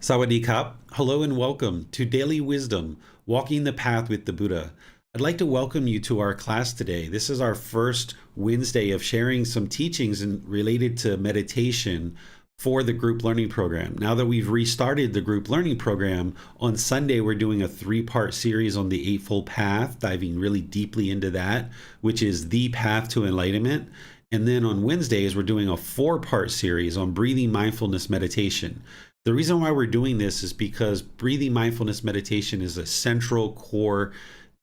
Sawadee Kap. Hello and welcome to Daily Wisdom, Walking the Path with the Buddha. I'd like to welcome you to our class today. This is our first Wednesday of sharing some teachings related to meditation for the group learning program. Now that we've restarted the group learning program, on Sunday we're doing a three-part series on the Eightfold Path, diving really deeply into that, which is the path to enlightenment. And then on Wednesdays, we're doing a four-part series on breathing mindfulness meditation. The reason why we're doing this is because breathing mindfulness meditation is a central core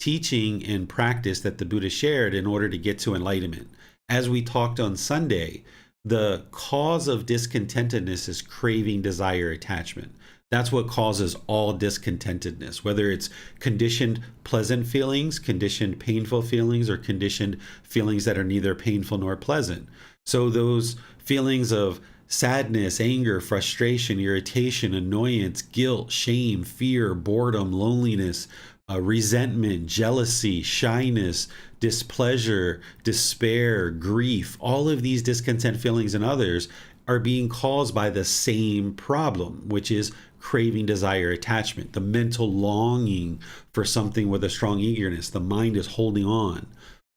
teaching and practice that the Buddha shared in order to get to enlightenment. As we talked on Sunday, the cause of discontentedness is craving, desire, attachment. That's what causes all discontentedness, whether it's conditioned pleasant feelings, conditioned painful feelings, or conditioned feelings that are neither painful nor pleasant. So those feelings of sadness, anger, frustration, irritation, annoyance, guilt, shame, fear, boredom, loneliness, resentment, jealousy, shyness, displeasure, despair, grief, all of these discontent feelings and others are being caused by the same problem, which is craving, desire, attachment, the mental longing for something with a strong eagerness. The mind is holding on.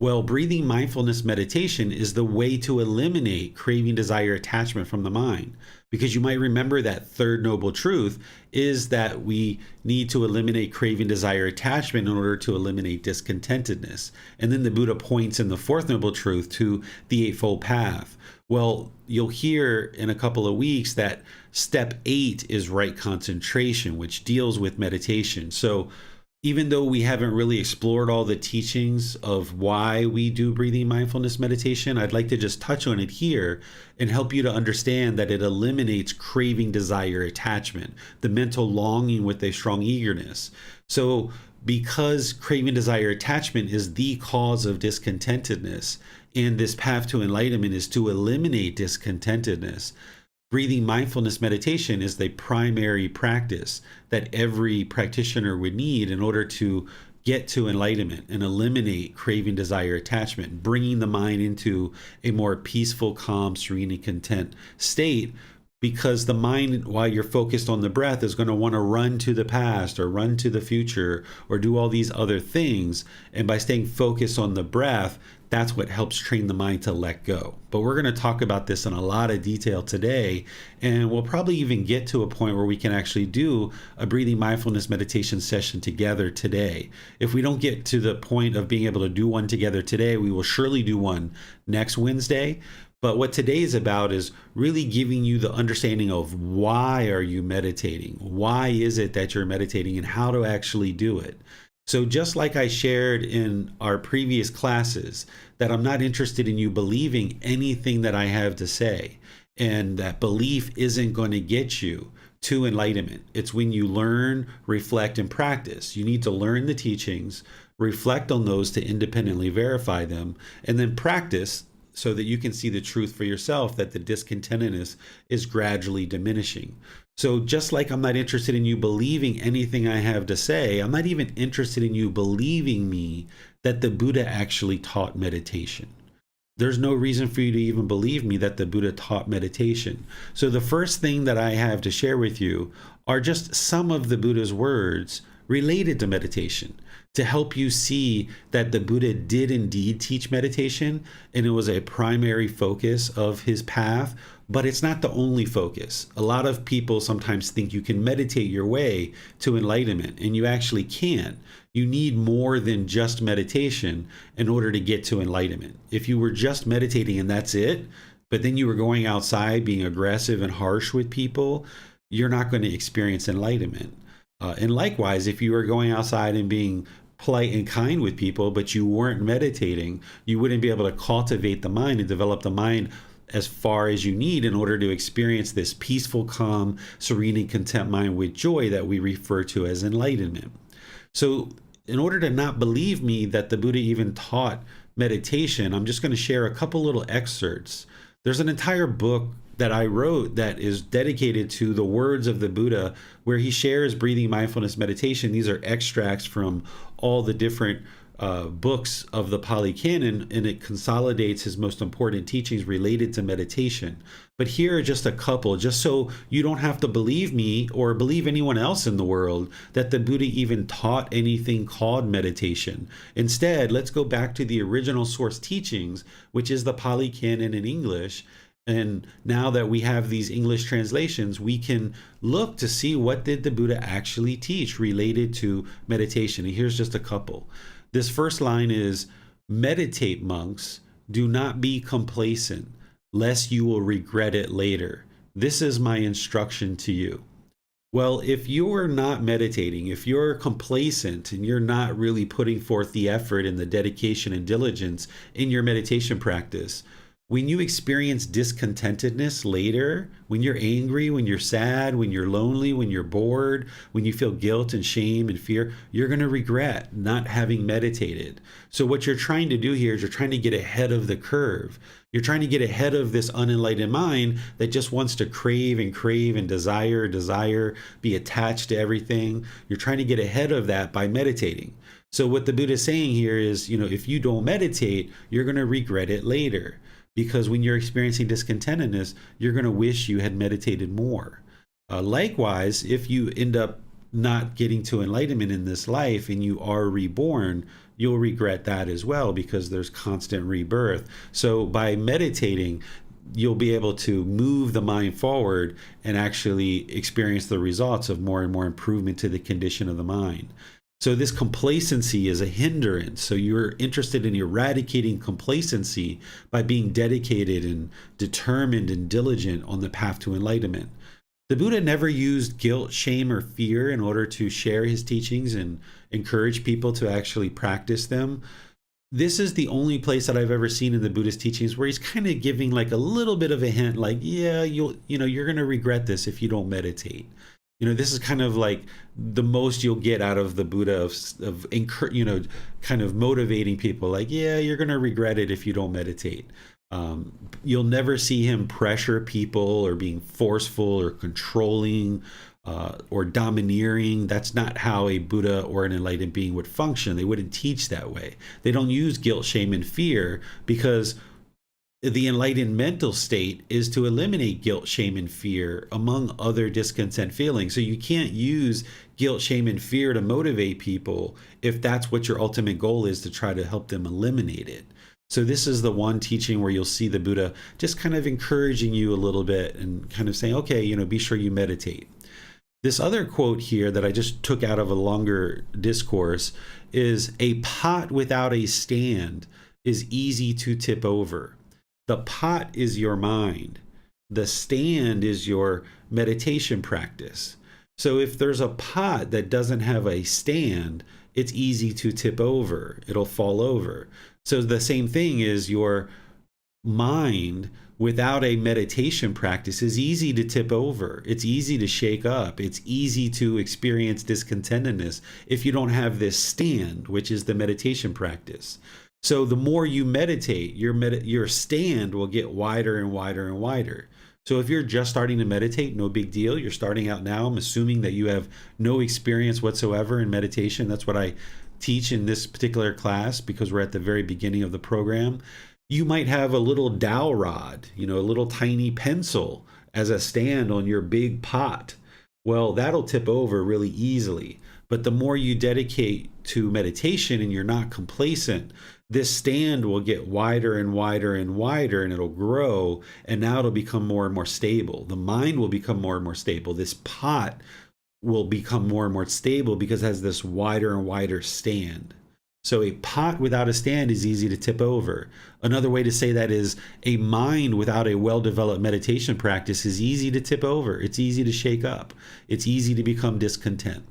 Well, breathing mindfulness meditation is the way to eliminate craving, desire, attachment from the mind. Because you might remember that third noble truth is that we need to eliminate craving, desire, attachment in order to eliminate discontentedness. And then the Buddha points in the fourth noble truth to the Eightfold Path. Well, you'll hear in a couple of weeks that step 8 is right concentration, which deals with meditation. So even though we haven't really explored all the teachings of why we do breathing mindfulness meditation, I'd like to just touch on it here and help you to understand that it eliminates craving, desire, attachment, the mental longing with a strong eagerness. So because craving, desire, attachment is the cause of discontentedness, and this path to enlightenment is to eliminate discontentedness, breathing mindfulness meditation is the primary practice that every practitioner would need in order to get to enlightenment and eliminate craving, desire, attachment, bringing the mind into a more peaceful, calm, serene, and content state. Because the mind, while you're focused on the breath, is going to want to run to the past or run to the future or do all these other things. And by staying focused on the breath, that's what helps train the mind to let go. But we're going to talk about this in a lot of detail today. And we'll probably even get to a point where we can actually do a breathing mindfulness meditation session together today. If we don't get to the point of being able to do one together today, we will surely do one next Wednesday. But what today is about is really giving you the understanding of why are you meditating? Why is it that you're meditating and how to actually do it? So just like I shared in our previous classes, that I'm not interested in you believing anything that I have to say, and that belief isn't going to get you to enlightenment. It's when you learn, reflect, and practice. You need to learn the teachings, reflect on those to independently verify them, and then practice so that you can see the truth for yourself that the discontentedness is gradually diminishing. So just like I'm not interested in you believing anything I have to say, I'm not even interested in you believing me that the Buddha actually taught meditation. There's no reason for you to even believe me that the Buddha taught meditation. So the first thing that I have to share with you are just some of the Buddha's words related to meditation, to help you see that the Buddha did indeed teach meditation, and it was a primary focus of his path, but it's not the only focus. A lot of people sometimes think you can meditate your way to enlightenment, and you actually can't. You need more than just meditation in order to get to enlightenment. If you were just meditating and that's it, but then you were going outside being aggressive and harsh with people, you're not going to experience enlightenment. And likewise, if you were going outside and being polite and kind with people, but you weren't meditating, you wouldn't be able to cultivate the mind and develop the mind as far as you need in order to experience this peaceful, calm, serene, and content mind with joy that we refer to as enlightenment. So in order to not believe me that the Buddha even taught meditation, I'm just going to share a couple little excerpts. There's an entire book that I wrote that is dedicated to the words of the Buddha, where he shares breathing mindfulness meditation. These are extracts from all the different books of the Pali Canon, and it consolidates his most important teachings related to meditation. But here are just a couple, just so you don't have to believe me or believe anyone else in the world that the Buddha even taught anything called meditation. Instead, let's go back to the original source teachings, which is the Pali Canon in English. And now that we have these English translations, we can look to see what did the Buddha actually teach related to meditation. And here's just a couple. This first line is, meditate, monks, do not be complacent, lest you will regret it later. This is my instruction to you. Well, if you're not meditating, if you're complacent and you're not really putting forth the effort and the dedication and diligence in your meditation practice, when you experience discontentedness later, when you're angry, when you're sad, when you're lonely, when you're bored, when you feel guilt and shame and fear, you're going to regret not having meditated. So what you're trying to do here is you're trying to get ahead of the curve. You're trying to get ahead of this unenlightened mind that just wants to crave and desire, be attached to everything. You're trying to get ahead of that by meditating. So what the Buddha is saying here is, if you don't meditate, you're going to regret it later. Because when you're experiencing discontentedness, you're going to wish you had meditated more. Likewise, if you end up not getting to enlightenment in this life and you are reborn, you'll regret that as well, because there's constant rebirth. So by meditating, you'll be able to move the mind forward and actually experience the results of more and more improvement to the condition of the mind. So this complacency is a hindrance. So you're interested in eradicating complacency by being dedicated and determined and diligent on the path to enlightenment. The Buddha never used guilt, shame, or fear in order to share his teachings and encourage people to actually practice them. This is the only place that I've ever seen in the Buddhist teachings where he's kind of giving like a little bit of a hint, like, yeah, you're going to regret this if you don't meditate. This is kind of like the most you'll get out of the Buddha of kind of motivating people, like, yeah, you're going to regret it if you don't meditate. You'll never see him pressure people or being forceful or controlling or domineering. That's not how a Buddha or an enlightened being would function. They wouldn't teach that way. They don't use guilt, shame, and fear, because the enlightened mental state is to eliminate guilt, shame, and fear, among other discontent feelings. So you can't use guilt, shame, and fear to motivate people if that's what your ultimate goal is, to try to help them eliminate it. So this is the one teaching where you'll see the Buddha just kind of encouraging you a little bit and kind of saying, okay, be sure you meditate. This other quote here that I just took out of a longer discourse is, a pot without a stand is easy to tip over. The pot is your mind. The stand is your meditation practice. So if there's a pot that doesn't have a stand, it's easy to tip over. It'll fall over. So the same thing is, your mind without a meditation practice is easy to tip over. It's easy to shake up. It's easy to experience discontentedness if you don't have this stand, which is the meditation practice. So the more you meditate, your stand will get wider and wider and wider. So if you're just starting to meditate, no big deal. You're starting out now. I'm assuming that you have no experience whatsoever in meditation. That's what I teach in this particular class, because we're at the very beginning of the program. You might have a little dowel rod, a little tiny pencil as a stand on your big pot. Well, that'll tip over really easily. But the more you dedicate to meditation and you're not complacent, this stand will get wider and wider and wider, and it'll grow, and now it'll become more and more stable. The mind will become more and more stable. This pot will become more and more stable because it has this wider and wider stand. So a pot without a stand is easy to tip over. Another way to say that is, a mind without a well-developed meditation practice is easy to tip over. It's easy to shake up. It's easy to become discontent.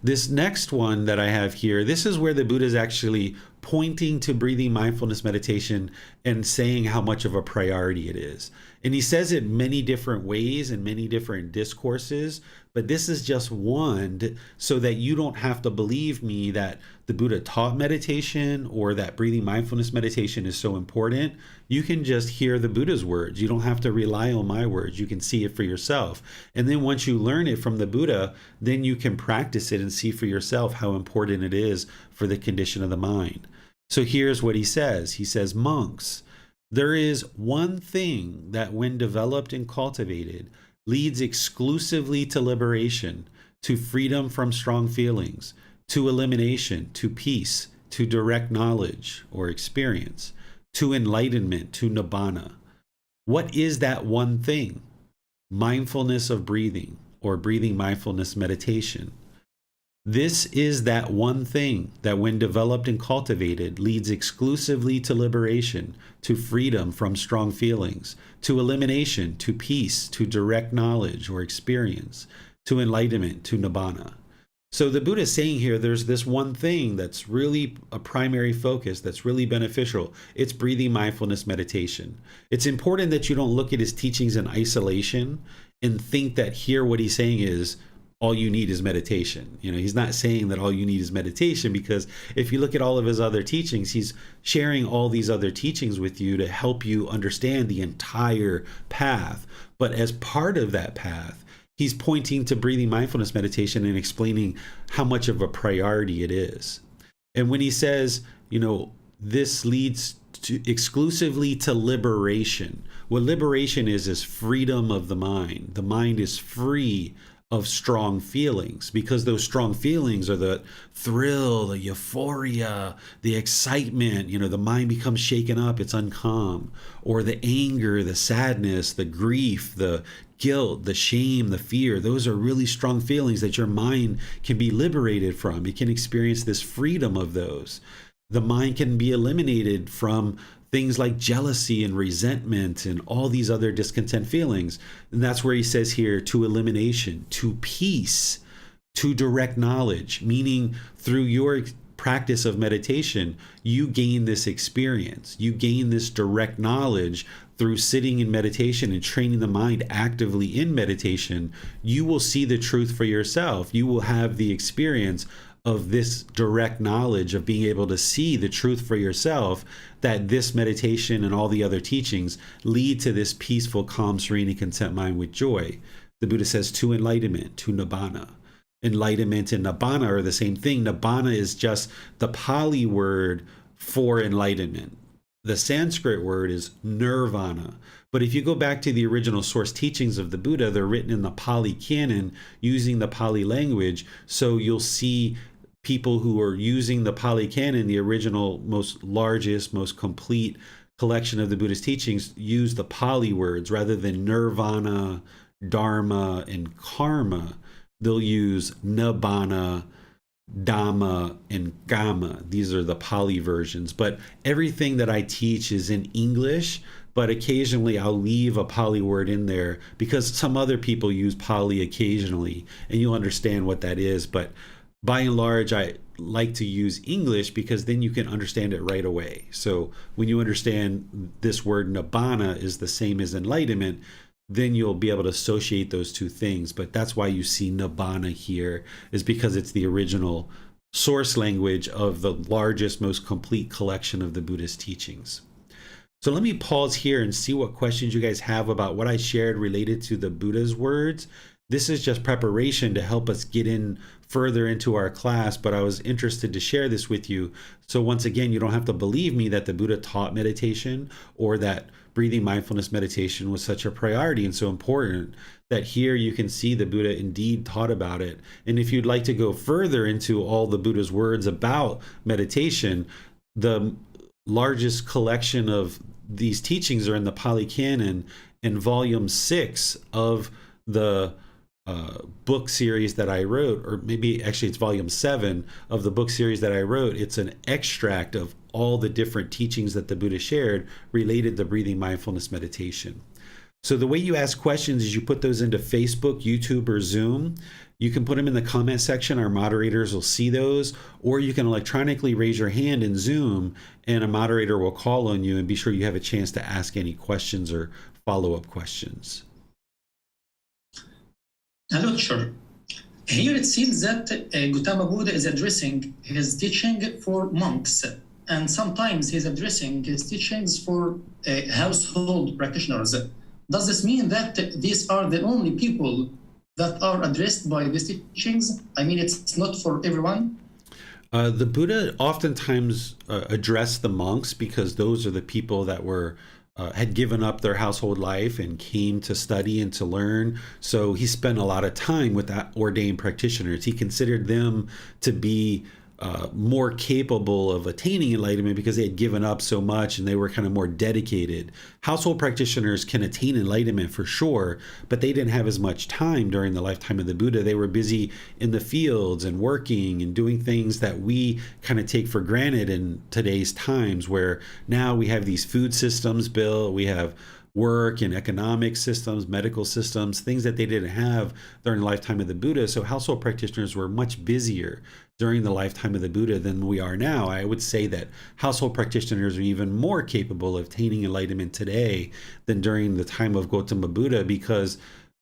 This next one that I have here, this is where the Buddha is actually pointing to breathing mindfulness meditation and saying how much of a priority it is. And he says it many different ways and many different discourses, but this is just one so that you don't have to believe me that the Buddha taught meditation or that breathing mindfulness meditation is so important. You can just hear the Buddha's words. You don't have to rely on my words. You can see it for yourself. And then once you learn it from the Buddha, then you can practice it and see for yourself how important it is for the condition of the mind. So here's what he says. He says, monks, there is one thing that when developed and cultivated leads exclusively to liberation, to freedom from strong feelings, to elimination, to peace, to direct knowledge or experience, to enlightenment, to nibbana. What is that one thing? Mindfulness of breathing or breathing mindfulness meditation. This is that one thing that when developed and cultivated leads exclusively to liberation, to freedom from strong feelings, to elimination, to peace, to direct knowledge or experience, to enlightenment, to nibbana. So the Buddha is saying here, there's this one thing that's really a primary focus, that's really beneficial. It's breathing mindfulness meditation. It's important that you don't look at his teachings in isolation and think that here what he's saying is, all you need is meditation. He's not saying that all you need is meditation, because if you look at all of his other teachings, he's sharing all these other teachings with you to help you understand the entire path. But as part of that path, he's pointing to breathing mindfulness meditation and explaining how much of a priority it is. And when he says, this leads to exclusively to liberation, what liberation is freedom of the mind. The mind is free of strong feelings, because those strong feelings are the thrill, the euphoria, the excitement. The mind becomes shaken up, it's uncalm, or the anger, the sadness, the grief, the guilt, the shame, the fear. Those are really strong feelings that your mind can be liberated from. It can experience this freedom of those. The mind can be eliminated from things like jealousy and resentment and all these other discontent feelings. And that's where he says here, to elimination, to peace, to direct knowledge, meaning through your practice of meditation, you gain this experience. You gain this direct knowledge through sitting in meditation and training the mind actively in meditation. You will see the truth for yourself. You will have the experience of this direct knowledge of being able to see the truth for yourself, that this meditation and all the other teachings lead to this peaceful, calm, serene, and content mind with joy. The Buddha says to enlightenment, to nibbana. Enlightenment and nibbana are the same thing. Nibbana is just the Pali word for enlightenment. The Sanskrit word is nirvana. But if you go back to the original source teachings of the Buddha, they're written in the Pali canon using the Pali language. So you'll see people who are using the Pali canon, the original, most largest, most complete collection of the Buddhist teachings, use the Pali words rather than nirvana, dharma, and karma. They'll use nibbana, Dhamma, and Gama. These are the Pali versions. But everything that I teach is in English, but occasionally I'll leave a Pali word in there because some other people use Pali occasionally, and you'll understand what that is. But by and large, I like to use English because then you can understand it right away. So when you understand this word nibbana is the same as enlightenment, then you'll be able to associate those two things. But that's why you see nibbana here, is because it's the original source language of the largest, most complete collection of the Buddhist teachings. So let me pause here and see what questions you guys have about what I shared related to the Buddha's words. This is just preparation to help us get in further into our class, but I was interested to share this with you. So once again, you don't have to believe me that the Buddha taught meditation or that breathing mindfulness meditation was such a priority and so important, that here you can see the Buddha indeed taught about it. And if you'd like to go further into all the Buddha's words about meditation, the largest collection of these teachings are in the Pali Canon in volume 6 of the book series that I wrote, or maybe actually it's volume 7 of the book series that I wrote. It's an extract of all the different teachings that the Buddha shared related to breathing mindfulness meditation. So the way you ask questions is you put those into Facebook, YouTube, or Zoom. You can put them in the comment section. Our moderators will see those, or you can electronically raise your hand in Zoom and a moderator will call on you, and be sure you have a chance to ask any questions or follow-up questions. Hello, teacher. Here it seems that Gautama Buddha is addressing his teaching for monks, and sometimes he's addressing his teachings for household practitioners. Does this mean that these are the only people that are addressed by these teachings? I mean, it's not for everyone? The Buddha oftentimes addressed the monks because those are the people that had given up their household life and came to study and to learn. So he spent a lot of time with ordained practitioners. He considered them to be more capable of attaining enlightenment because they had given up so much and they were kind of more dedicated. Household practitioners can attain enlightenment for sure, but they didn't have as much time during the lifetime of the Buddha. They were busy in the fields and working and doing things that we kind of take for granted in today's times, where now we have these food systems built, we have work and economic systems, medical systems, things that they didn't have during the lifetime of the Buddha. So household practitioners were much busier during the lifetime of the Buddha than we are now. I would say that household practitioners are even more capable of attaining enlightenment today than during the time of Gautama Buddha because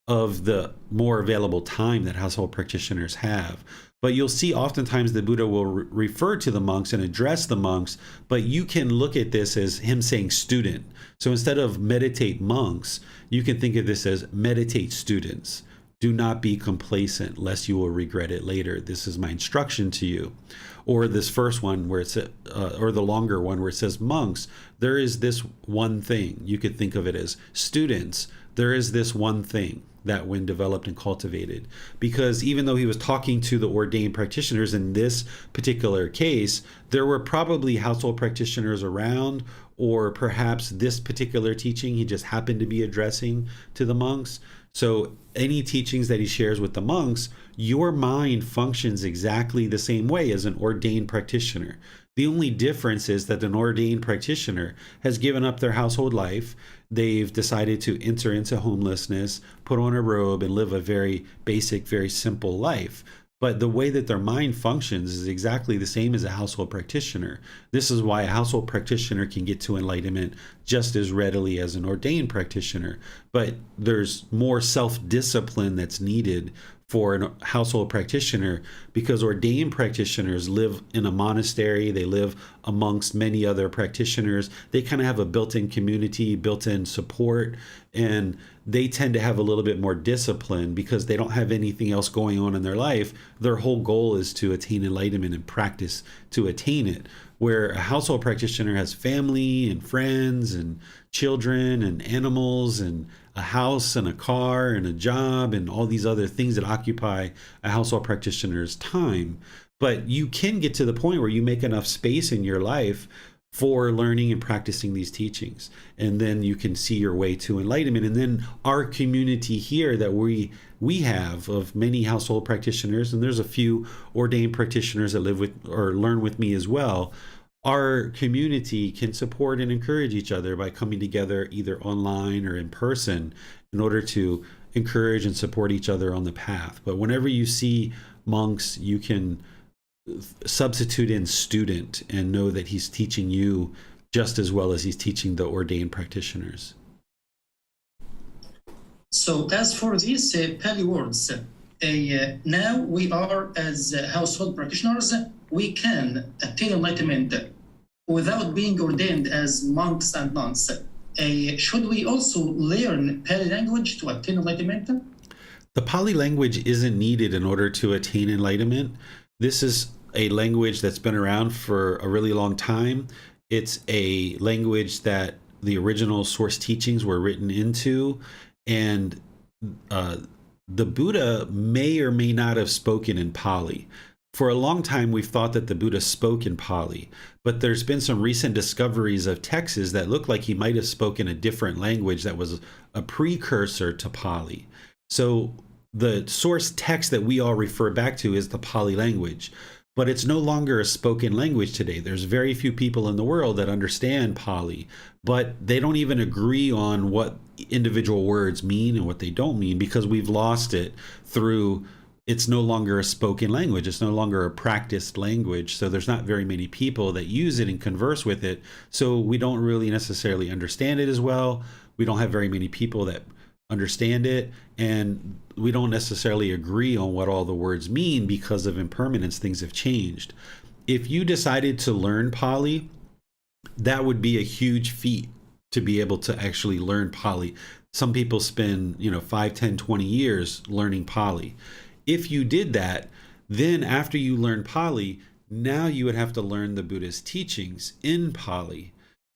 of the more available time that household practitioners have. But you'll see oftentimes the Buddha will refer to the monks and address the monks, but you can look at this as him saying student. So instead of meditate monks, you can think of this as meditate students. Do not be complacent, lest you will regret it later. This is my instruction to you. Or this first one where it's, or the longer one where it says monks, there is this one thing. You could think of it as students. There is this one thing that when developed and cultivated. Because even though he was talking to the ordained practitioners in this particular case, there were probably household practitioners around, or perhaps this particular teaching he just happened to be addressing to the monks. So any teachings that he shares with the monks, your mind functions exactly the same way as an ordained practitioner. The only difference is that an ordained practitioner has given up their household life. They've decided to enter into homelessness, put on a robe, and live a very basic, very simple life. But the way that their mind functions is exactly the same as a household practitioner. This is why a household practitioner can get to enlightenment just as readily as an ordained practitioner. But there's more self-discipline that's needed for a household practitioner, because ordained practitioners live in a monastery, they live amongst many other practitioners, they kind of have a built-in community, built-in support, and they tend to have a little bit more discipline because they don't have anything else going on in their life. Their whole goal is to attain enlightenment and practice to attain it. Where a household practitioner has family and friends and children and animals and a house and a car and a job and all these other things that occupy a household practitioner's time. But you can get to the point where you make enough space in your life for learning and practicing these teachings, and then you can see your way to enlightenment. And then our community here that we have of many household practitioners, and there's a few ordained practitioners that live with or learn with me as well. Our community can support and encourage each other by coming together either online or in person in order to encourage and support each other on the path. But whenever you see monks, you can substitute in student and know that he's teaching you just as well as he's teaching the ordained practitioners. So as for these Pali words, now we are as household practitioners, we can attain enlightenment without being ordained as monks and nuns. Should we also learn Pali language to attain enlightenment? The Pali language isn't needed in order to attain enlightenment. This is a language that's been around for a really long time. It's a language that the original source teachings were written into, and the Buddha may or may not have spoken in Pali. For a long time, we've thought that the Buddha spoke in Pali, but there's been some recent discoveries of texts that look like he might have spoken a different language that was a precursor to Pali. So the source text that we all refer back to is the Pali language, but it's no longer a spoken language today. There's very few people in the world that understand Pali, but they don't even agree on what individual words mean and what they don't mean, because we've lost it through it's no longer a spoken language. It's no longer a practiced language. So there's not very many people that use it and converse with it. So we don't really necessarily understand it as well. we don't have very many people that understand it, and we don't necessarily agree on what all the words mean because of impermanence. Things have changed. If you decided to learn Pali, that would be a huge feat to be able to actually learn Pali. Some people spend, 5, 10, 20 years learning Pali. If you did that, then after you learn Pali, now you would have to learn the Buddha's teachings in Pali.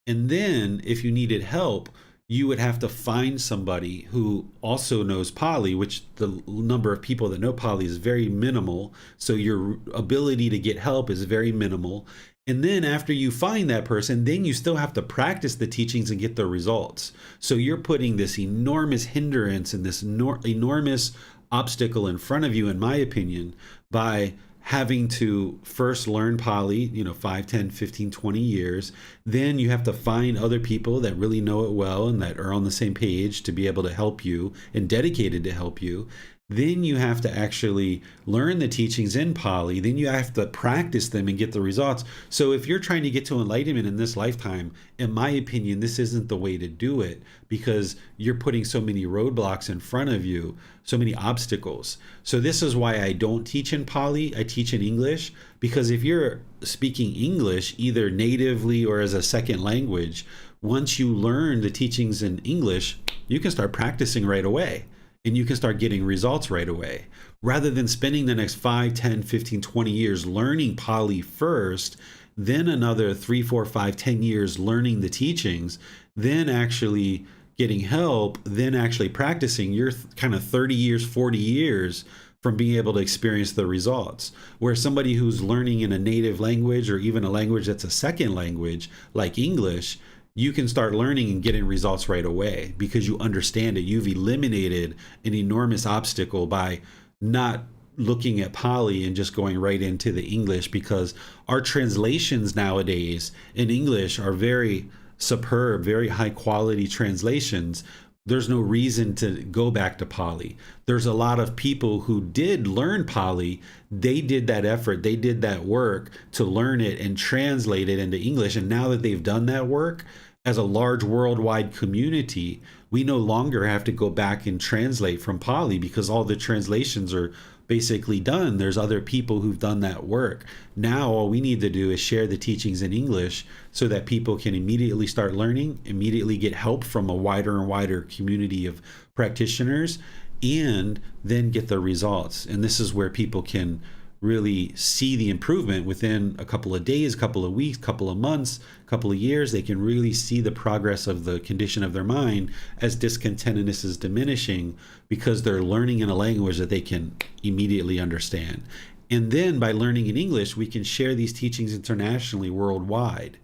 And then if you needed help, you would have to find somebody who also knows Pali, which the number of people that know Pali is very minimal. So your ability to get help is very minimal. And then after you find that person, then you still have to practice the teachings and get the results. So you're putting this enormous hindrance and this enormous obstacle in front of you, in my opinion, by having to first learn Pali, 5, 10, 15, 20 years. Then you have to find other people that really know it well and that are on the same page to be able to help you and dedicated to help you. Then you have to actually learn the teachings in Pali. Then you have to practice them and get the results. So if you're trying to get to enlightenment in this lifetime, in my opinion, this isn't the way to do it, because you're putting so many roadblocks in front of you, so many obstacles. So this is why I don't teach in Pali. I teach in English, because if you're speaking English, either natively or as a second language, once you learn the teachings in English, you can start practicing right away. And you can start getting results right away, rather than spending the next 5, 10, 15, 20 years learning Pali first, then another 3, 4, 5, 10 years learning the teachings, then actually getting help, then actually practicing. You're kind of 30 years, 40 years from being able to experience the results. Where somebody who's learning in a native language, or even a language that's a second language like English, you can start learning and getting results right away because you understand it. You've eliminated an enormous obstacle by not looking at Pali and just going right into the English, because our translations nowadays in English are very superb, very high quality translations. There's no reason to go back to Pali. There's a lot of people who did learn Pali. They did that effort. They did that work to learn it and translate it into English. And now that they've done that work, as a large worldwide community, we no longer have to go back and translate from Pali, because all the translations are basically done. There's other people who've done that work. Now all we need to do is share the teachings in English so that people can immediately start learning, immediately get help from a wider and wider community of practitioners, and then get the results. And this is where people can really see the improvement within a couple of days, couple of weeks, couple of months, couple of years. They can really see the progress of the condition of their mind as discontentedness is diminishing, because they're learning in a language that they can immediately understand. And then by learning in English, we can share these teachings internationally, worldwide.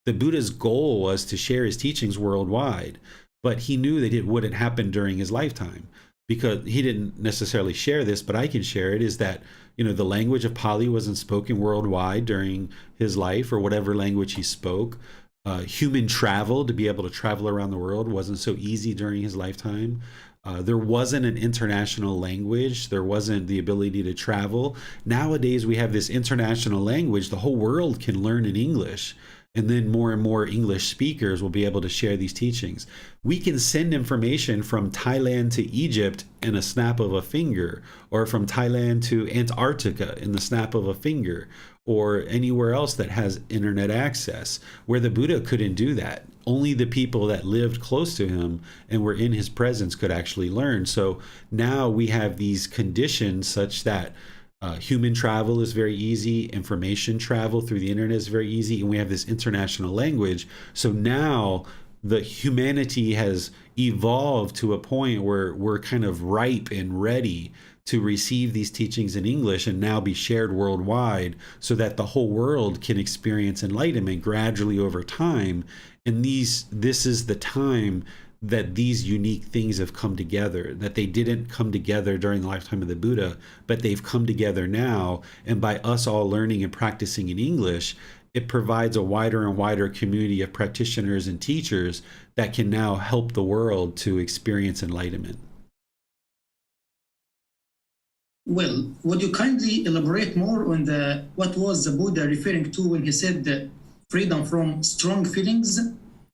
The Buddha's goal was to share his teachings worldwide, but he knew that it wouldn't happen during his lifetime, because he didn't necessarily share this, but I can share it, is that the language of Pali wasn't spoken worldwide during his life, or whatever language he spoke. Human travel, to be able to travel around the world, wasn't so easy during his lifetime. There wasn't an international language. There wasn't the ability to travel. Nowadays, we have this international language. The whole world can learn in English. And then more and more English speakers will be able to share these teachings. We can send information from Thailand to Egypt in a snap of a finger, or from Thailand to Antarctica in the snap of a finger, or anywhere else that has internet access, where the Buddha couldn't do that. Only the people that lived close to him and were in his presence could actually learn. So now we have these conditions such that human travel is very easy. Information travel through the internet is very easy. And we have this international language. So now the humanity has evolved to a point where we're kind of ripe and ready to receive these teachings in English and now be shared worldwide, so that the whole world can experience enlightenment gradually over time. And this is the time that these unique things have come together, that they didn't come together during the lifetime of the Buddha, but they've come together now. And by us all learning and practicing in English, it provides a wider and wider community of practitioners and teachers that can now help the world to experience enlightenment. Well, would you kindly elaborate more on what was the Buddha referring to when he said freedom from strong feelings?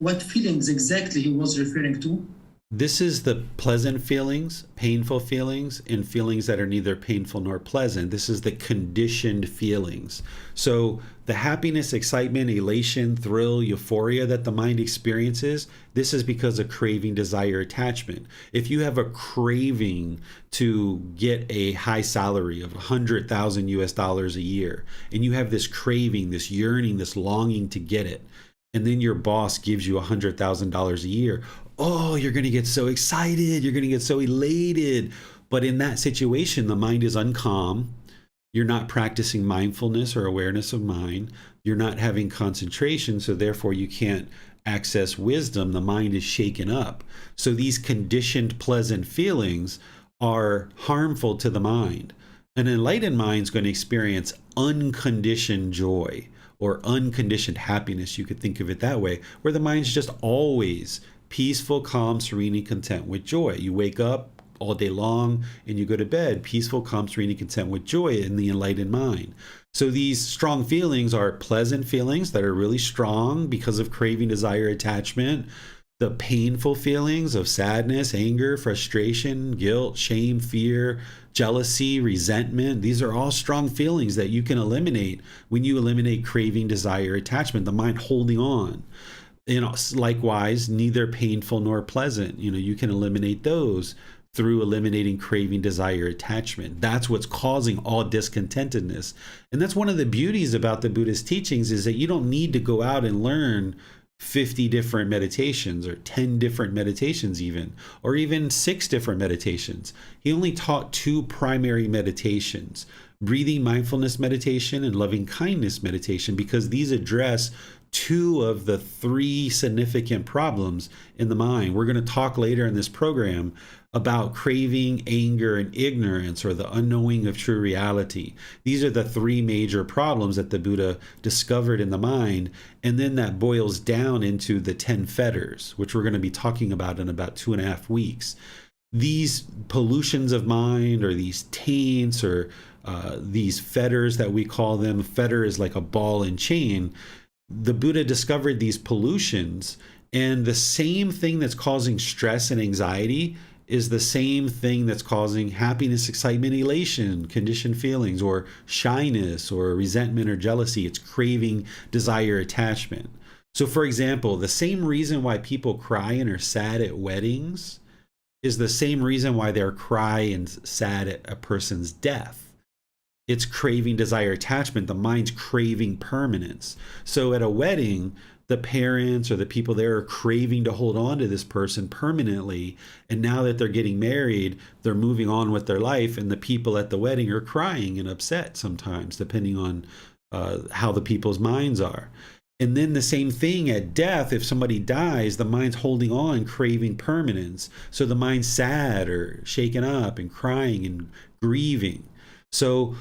what feelings exactly he was referring to? This is the pleasant feelings, painful feelings, and feelings that are neither painful nor pleasant. This is the conditioned feelings. So the happiness, excitement, elation, thrill, euphoria that the mind experiences, this is because of craving, desire, attachment. If you have a craving to get a high salary of 100,000 US dollars a year, and you have this craving, this yearning, this longing to get it, and then your boss gives you $100,000 a year, oh, you're going to get so excited, you're going to get so elated. But in that situation, the mind is uncalm. You're not practicing mindfulness or awareness of mind. You're not having concentration, so therefore you can't access wisdom. The mind is shaken up. So these conditioned pleasant feelings are harmful to the mind. An enlightened mind is going to experience unconditioned joy or unconditioned happiness. You could think of it that way, where the mind's just always peaceful, calm, serene, and content with joy. You wake up all day long and you go to bed peaceful, calm, serene, and content with joy in the enlightened mind. So these strong feelings are pleasant feelings that are really strong because of craving, desire, attachment. The painful feelings of sadness, anger, frustration, guilt, shame, fear, jealousy, resentment, these are all strong feelings that you can eliminate when you eliminate craving, desire, attachment, the mind holding on. Likewise, neither painful nor pleasant. You can eliminate those through eliminating craving, desire, attachment. That's what's causing all discontentedness. And that's one of the beauties about the Buddha's teachings, is that you don't need to go out and learn 50 different meditations or 10 different meditations or even 6 different meditations. He only taught 2 primary meditations, breathing mindfulness meditation and loving kindness meditation, because these address 2 of the 3 significant problems in the mind. We're going to talk later in this program about craving, anger, and ignorance, or the unknowing of true reality. These are the 3 major problems that the Buddha discovered in the mind, and then that boils down into the 10 fetters, which we're going to be talking about in about 2.5 weeks. These pollutions of mind, or these taints, or these fetters that we call them, fetter is like a ball and chain. The Buddha discovered these pollutions, and the same thing that's causing stress and anxiety is the same thing that's causing happiness, excitement, elation, conditioned feelings, or shyness, or resentment, or jealousy. It's craving, desire, attachment. So, for example, the same reason why people cry and are sad at weddings is the same reason why they're cry and sad at a person's death. It's craving, desire, attachment. The mind's craving permanence. So at a wedding, the parents or the people there are craving to hold on to this person permanently. And now that they're getting married, they're moving on with their life. And the people at the wedding are crying and upset sometimes, depending on how the people's minds are. And then the same thing at death. If somebody dies, the mind's holding on, craving permanence. So the mind's sad or shaken up and crying and grieving. So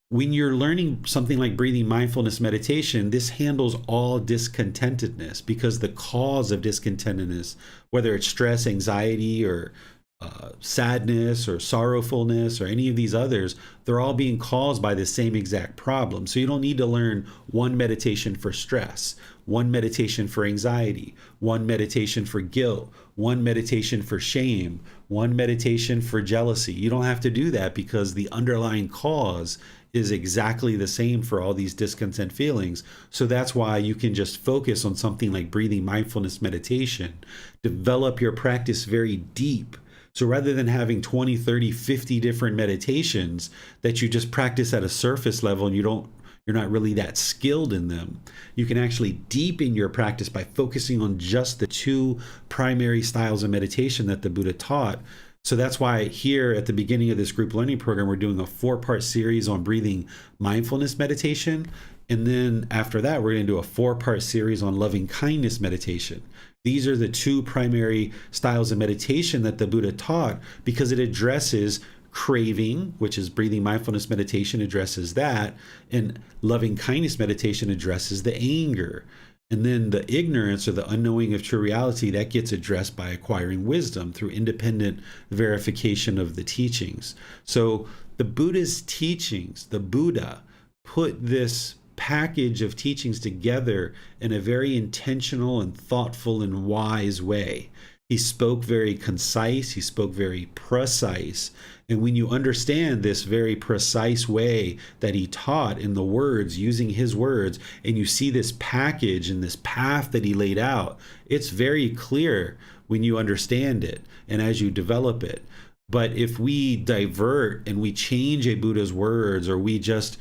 when you're learning something like breathing mindfulness meditation, this handles all discontentedness, because the cause of discontentedness, whether it's stress, anxiety, or sadness, or sorrowfulness, or any of these others, they're all being caused by the same exact problem. So you don't need to learn one meditation for stress, one meditation for anxiety, one meditation for guilt, one meditation for shame, one meditation for jealousy. You don't have to do that, because the underlying cause is exactly the same for all these discontent feelings. So that's why you can just focus on something like breathing mindfulness meditation, develop your practice very deep. So rather than having 20, 30, 50 different meditations that you just practice at a surface level and you're not really that skilled in them, you can actually deepen your practice by focusing on just the 2 primary styles of meditation that the Buddha taught. So that's why here at the beginning of this group learning program, we're doing a 4-part series on breathing mindfulness meditation. And then after that, we're going to do a 4-part series on loving kindness meditation. These are the 2 primary styles of meditation that the Buddha taught, because it addresses craving, which is breathing mindfulness meditation addresses that, and loving kindness meditation addresses the anger. And then the ignorance, or the unknowing of true reality, that gets addressed by acquiring wisdom through independent verification of the teachings. So the Buddha's teachings, the Buddha put this package of teachings together in a very intentional and thoughtful and wise way. He spoke very concise, he spoke very precise. And when you understand this very precise way that he taught in the words, using his words, and you see this package and this path that he laid out, it's very clear when you understand it and as you develop it. But if we divert and we change a Buddha's words, or we just,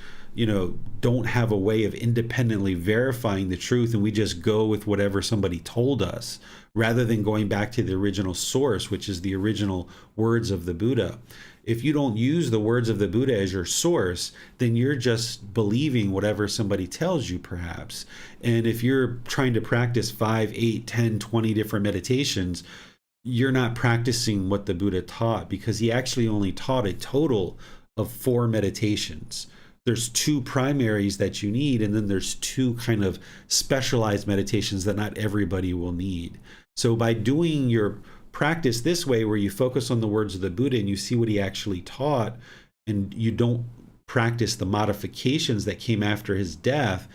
don't have a way of independently verifying the truth, and we just go with whatever somebody told us, rather than going back to the original source, which is the original words of the Buddha. If you don't use the words of the Buddha as your source, then you're just believing whatever somebody tells you, perhaps. And if you're trying to practice 5, 8, 10, 20 different meditations, you're not practicing what the Buddha taught, because he actually only taught a total of 4 meditations. There's 2 primaries that you need, and then there's 2 kind of specialized meditations that not everybody will need. So by doing your practice this way, where you focus on the words of the Buddha and you see what he actually taught, and you don't practice the modifications that came after his death,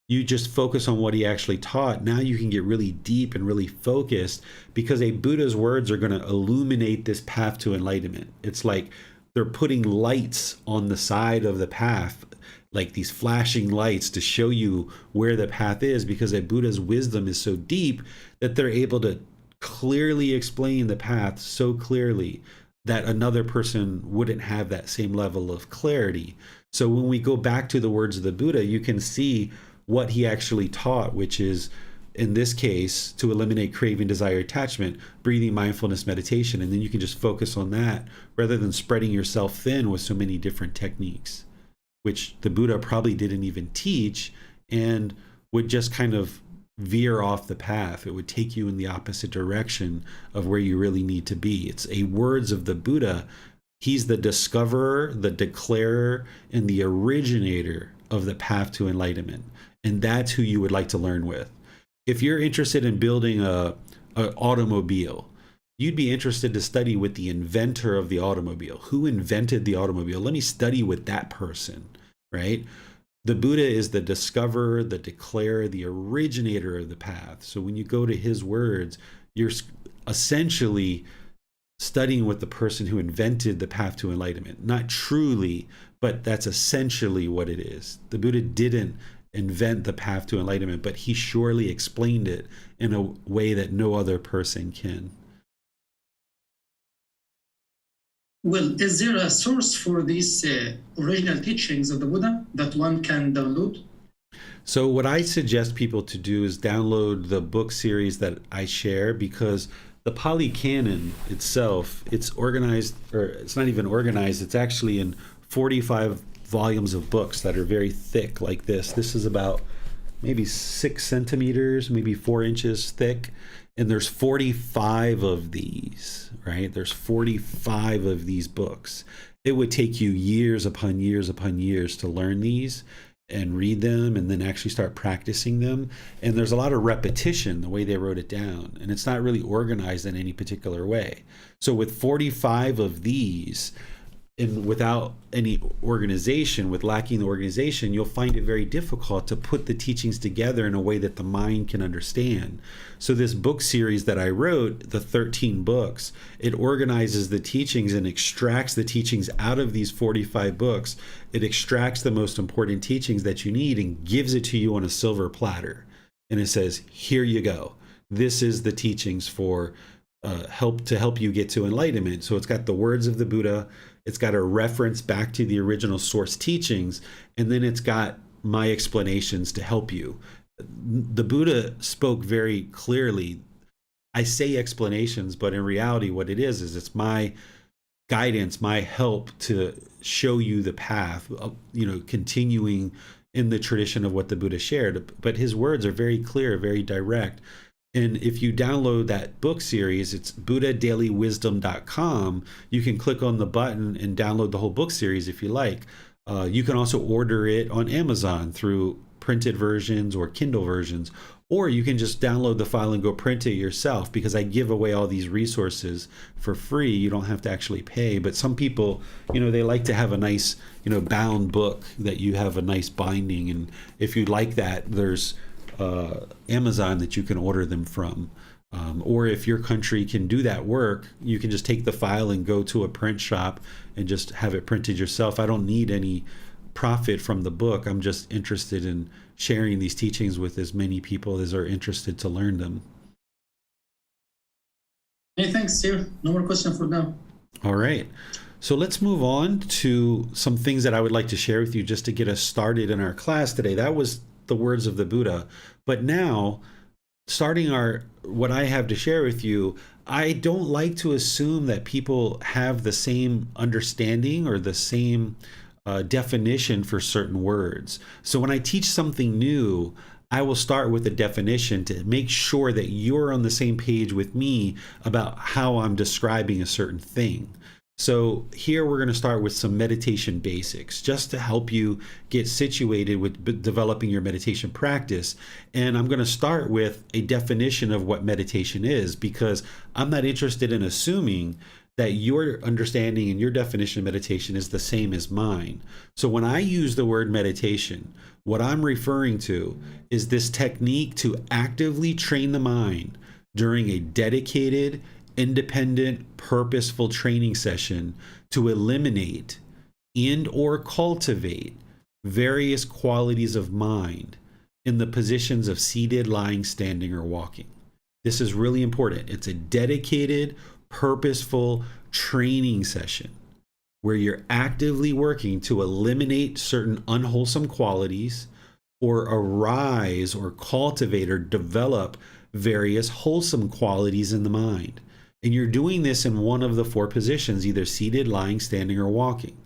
you just focus on what he actually taught. Now you can get really deep and really focused, because a Buddha's words are going to illuminate this path to enlightenment. It's like they're putting lights on the side of the path, like these flashing lights, to show you where the path is, because a Buddha's wisdom is so deep that they're able to clearly explain the path so clearly that another person wouldn't have that same level of clarity. So when we go back to the words of the Buddha, you can see what he actually taught, which is, in this case, to eliminate craving, desire, attachment, breathing mindfulness meditation. And then you can just focus on that, rather than spreading yourself thin with so many different techniques, which the Buddha probably didn't even teach, and would just kind of veer off the path. It would take you in the opposite direction of where you really need to be. It's a words of the Buddha. He's the discoverer, the declarer, and the originator of the path to enlightenment. And that's who you would like to learn with. If you're interested in building an automobile, you'd be interested to study with the inventor of the automobile. Who invented the automobile? Let me study with that person, right? The Buddha is the discoverer, the declarer, the originator of the path. So when you go to his words, you're essentially studying with the person who invented the path to enlightenment. Not truly, but that's essentially what it is. The Buddha didn't invent the path to enlightenment, but he surely explained it in a way that no other person can. Well, is there a source for these original teachings of the Buddha that one can download? So what I suggest people to do is download the book series that I share, because the Pali Canon itself, it's organized, or it's not even organized, it's actually in 45 volumes of books that are very thick like this. This is about maybe 6 centimeters, maybe 4 inches thick. And there's 45 of these, right? There's 45 of these books. It would take you years upon years upon years to learn these and read them, and then actually start practicing them. And there's a lot of repetition the way they wrote it down, and it's not really organized in any particular way. So with 45 of these, and without any organization, with lacking the organization, you'll find it very difficult to put the teachings together in a way that the mind can understand. So this book series that I wrote, the 13 books, it organizes the teachings and extracts the teachings out of these 45 books. It extracts the most important teachings that you need and gives it to you on a silver platter. And it says, here you go. This is the teachings for help you get to enlightenment. So it's got the words of the Buddha, it's got a reference back to the original source teachings, and then it's got my explanations to help you. The Buddha spoke very clearly. I say explanations, but in reality what it is it's my guidance, my help to show you the path, continuing in the tradition of what the Buddha shared. But his words are very clear, very direct. And if you download that book series, it's buddhadailywisdom.com. You can click on the button and download the whole book series if you like. You can also order it on Amazon through printed versions or Kindle versions, Or you can just download the file and go print it yourself, because I give away all these resources for free. You don't have to actually pay. But some people, they like to have a nice, bound book that you have a nice binding. And if you like that, there's Amazon that you can order them from. Or if your country can do that work, you can just take the file and go to a print shop and just have it printed yourself. I don't need any profit from the book. I'm just interested in sharing these teachings with as many people as are interested to learn them. Hey, thanks, sir. No more question for now. All right. So let's move on to some things that I would like to share with you just to get us started in our class today. That was the words of the Buddha. But now, starting what I have to share with you, I don't like to assume that people have the same understanding or the same definition for certain words. So when I teach something new, I will start with a definition to make sure that you're on the same page with me about how I'm describing a certain thing. So here we're going to start with some meditation basics just to help you get situated with developing your meditation practice. And I'm going to start with a definition of what meditation is, because I'm not interested in assuming that your understanding and your definition of meditation is the same as mine. So when I use the word meditation, what I'm referring to is this technique to actively train the mind during a dedicated, independent, purposeful training session to eliminate and or cultivate various qualities of mind in the positions of seated, lying, standing, or walking. This is really important. It's a dedicated, purposeful training session where you're actively working to eliminate certain unwholesome qualities or arise or cultivate or develop various wholesome qualities in the mind. And you're doing this in one of the four positions, either seated, lying, standing, or walking.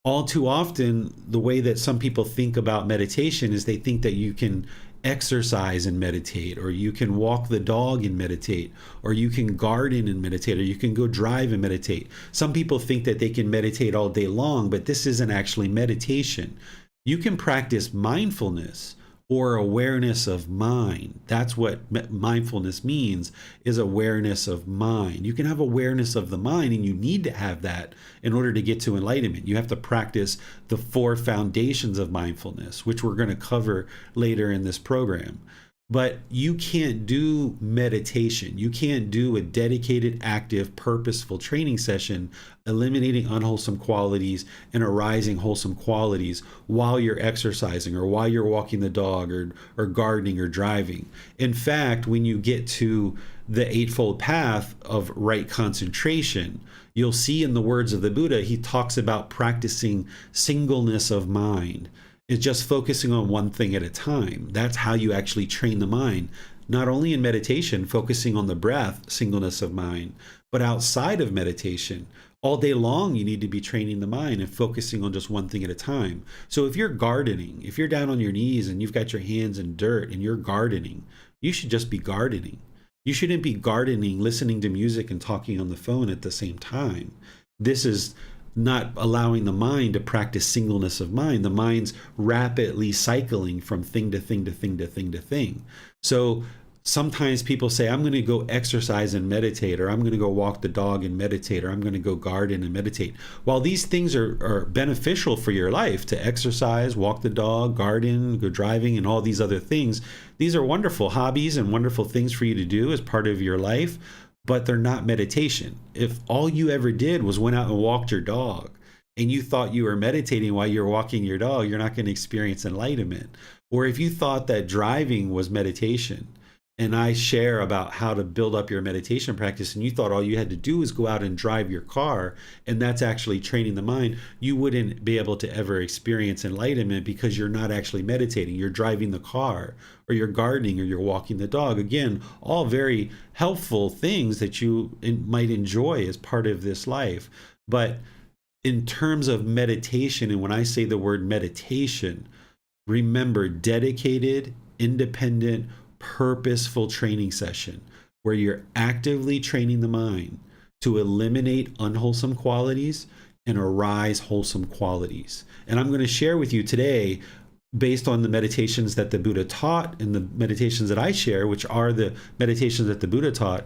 All too often, the way that some people think about meditation is they think that you can exercise and meditate, or you can walk the dog and meditate, or you can garden and meditate, or you can go drive and meditate. Some people think that they can meditate all day long, but this isn't actually meditation. You can practice mindfulness or awareness of mind. That's what mindfulness means, is awareness of mind. You can have awareness of the mind, and you need to have that in order to get to enlightenment. You have to practice the four foundations of mindfulness, which we're going to cover later in this program. But you can't do meditation. You can't do a dedicated, active, purposeful training session, eliminating unwholesome qualities and arising wholesome qualities while you're exercising or while you're walking the dog or gardening or driving. In fact, when you get to the Eightfold Path of right concentration, you'll see in the words of the Buddha, he talks about practicing singleness of mind. It's just focusing on one thing at a time. That's how you actually train the mind. Not only in meditation, focusing on the breath, singleness of mind, but outside of meditation, all day long, you need to be training the mind and focusing on just one thing at a time. So if you're gardening, if you're down on your knees and you've got your hands in dirt and you're gardening, you should just be gardening. You shouldn't be gardening, listening to music and talking on the phone at the same time. This is not allowing the mind to practice singleness of mind. The mind's rapidly cycling from thing to thing to thing to thing to thing. So sometimes people say, I'm going to go exercise and meditate, or I'm going to go walk the dog and meditate, or I'm going to go garden and meditate. While these things are beneficial for your life, to exercise, walk the dog, garden, go driving, and all these other things, these are wonderful hobbies and wonderful things for you to do as part of your life, but they're not meditation. If all you ever did was went out and walked your dog and you thought you were meditating while you were walking your dog, you're not going to experience enlightenment. Or if you thought that driving was meditation, and I share about how to build up your meditation practice, and you thought all you had to do was go out and drive your car, and that's actually training the mind, you wouldn't be able to ever experience enlightenment, because you're not actually meditating. You're driving the car, or you're gardening, or you're walking the dog. Again, all very helpful things that you might enjoy as part of this life. But in terms of meditation, and when I say the word meditation, remember, dedicated, independent, purposeful training session where you're actively training the mind to eliminate unwholesome qualities and arise wholesome qualities. And I'm going to share with you today based on the meditations that the Buddha taught and the meditations that I share, which are the meditations that the Buddha taught,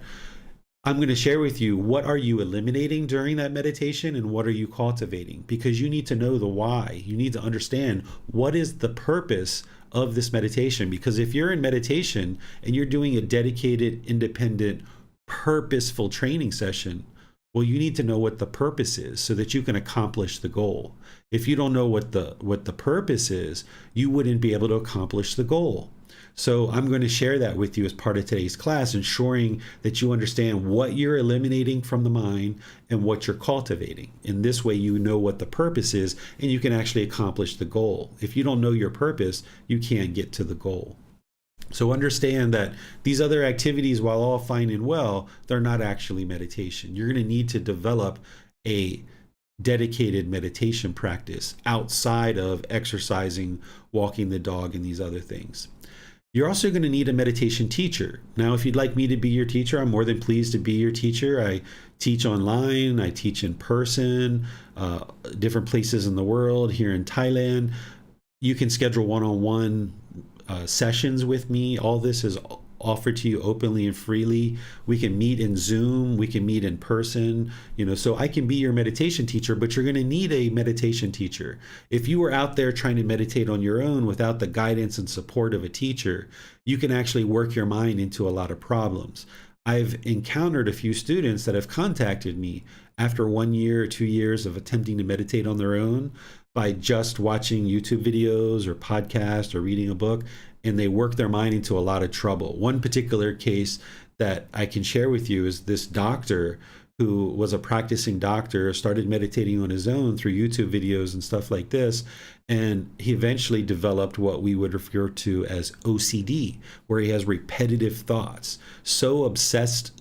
I'm going to share with you what are you eliminating during that meditation and what are you cultivating, because you need to know the why. You need to understand what is the purpose of this meditation, because if you're in meditation and you're doing a dedicated, independent, purposeful training session, well, you need to know what the purpose is so that you can accomplish the goal. If you don't know what the purpose is, you wouldn't be able to accomplish the goal. So I'm going to share that with you as part of today's class, ensuring that you understand what you're eliminating from the mind and what you're cultivating. In this way, you know what the purpose is and you can actually accomplish the goal. If you don't know your purpose, you can't get to the goal. So understand that these other activities, while all fine and well, they're not actually meditation. You're going to need to develop a dedicated meditation practice outside of exercising, walking the dog, and these other things. You're also going to need a meditation teacher. Now, if you'd like me to be your teacher, I'm more than pleased to be your teacher. I teach online, I teach in person, different places in the world, here in Thailand. You can schedule one-on-one sessions with me. All this is offered to you openly and freely. We can meet in Zoom, we can meet in person, so I can be your meditation teacher, but you're going to need a meditation teacher. If you were out there trying to meditate on your own without the guidance and support of a teacher, you can actually work your mind into a lot of problems. I've encountered a few students that have contacted me after 1 year or 2 years of attempting to meditate on their own by just watching YouTube videos or podcasts or reading a book, and they work their mind into a lot of trouble. One particular case that I can share with you is this doctor who was a practicing doctor, started meditating on his own through YouTube videos and stuff like this, and he eventually developed what we would refer to as OCD, where he has repetitive thoughts. So obsessed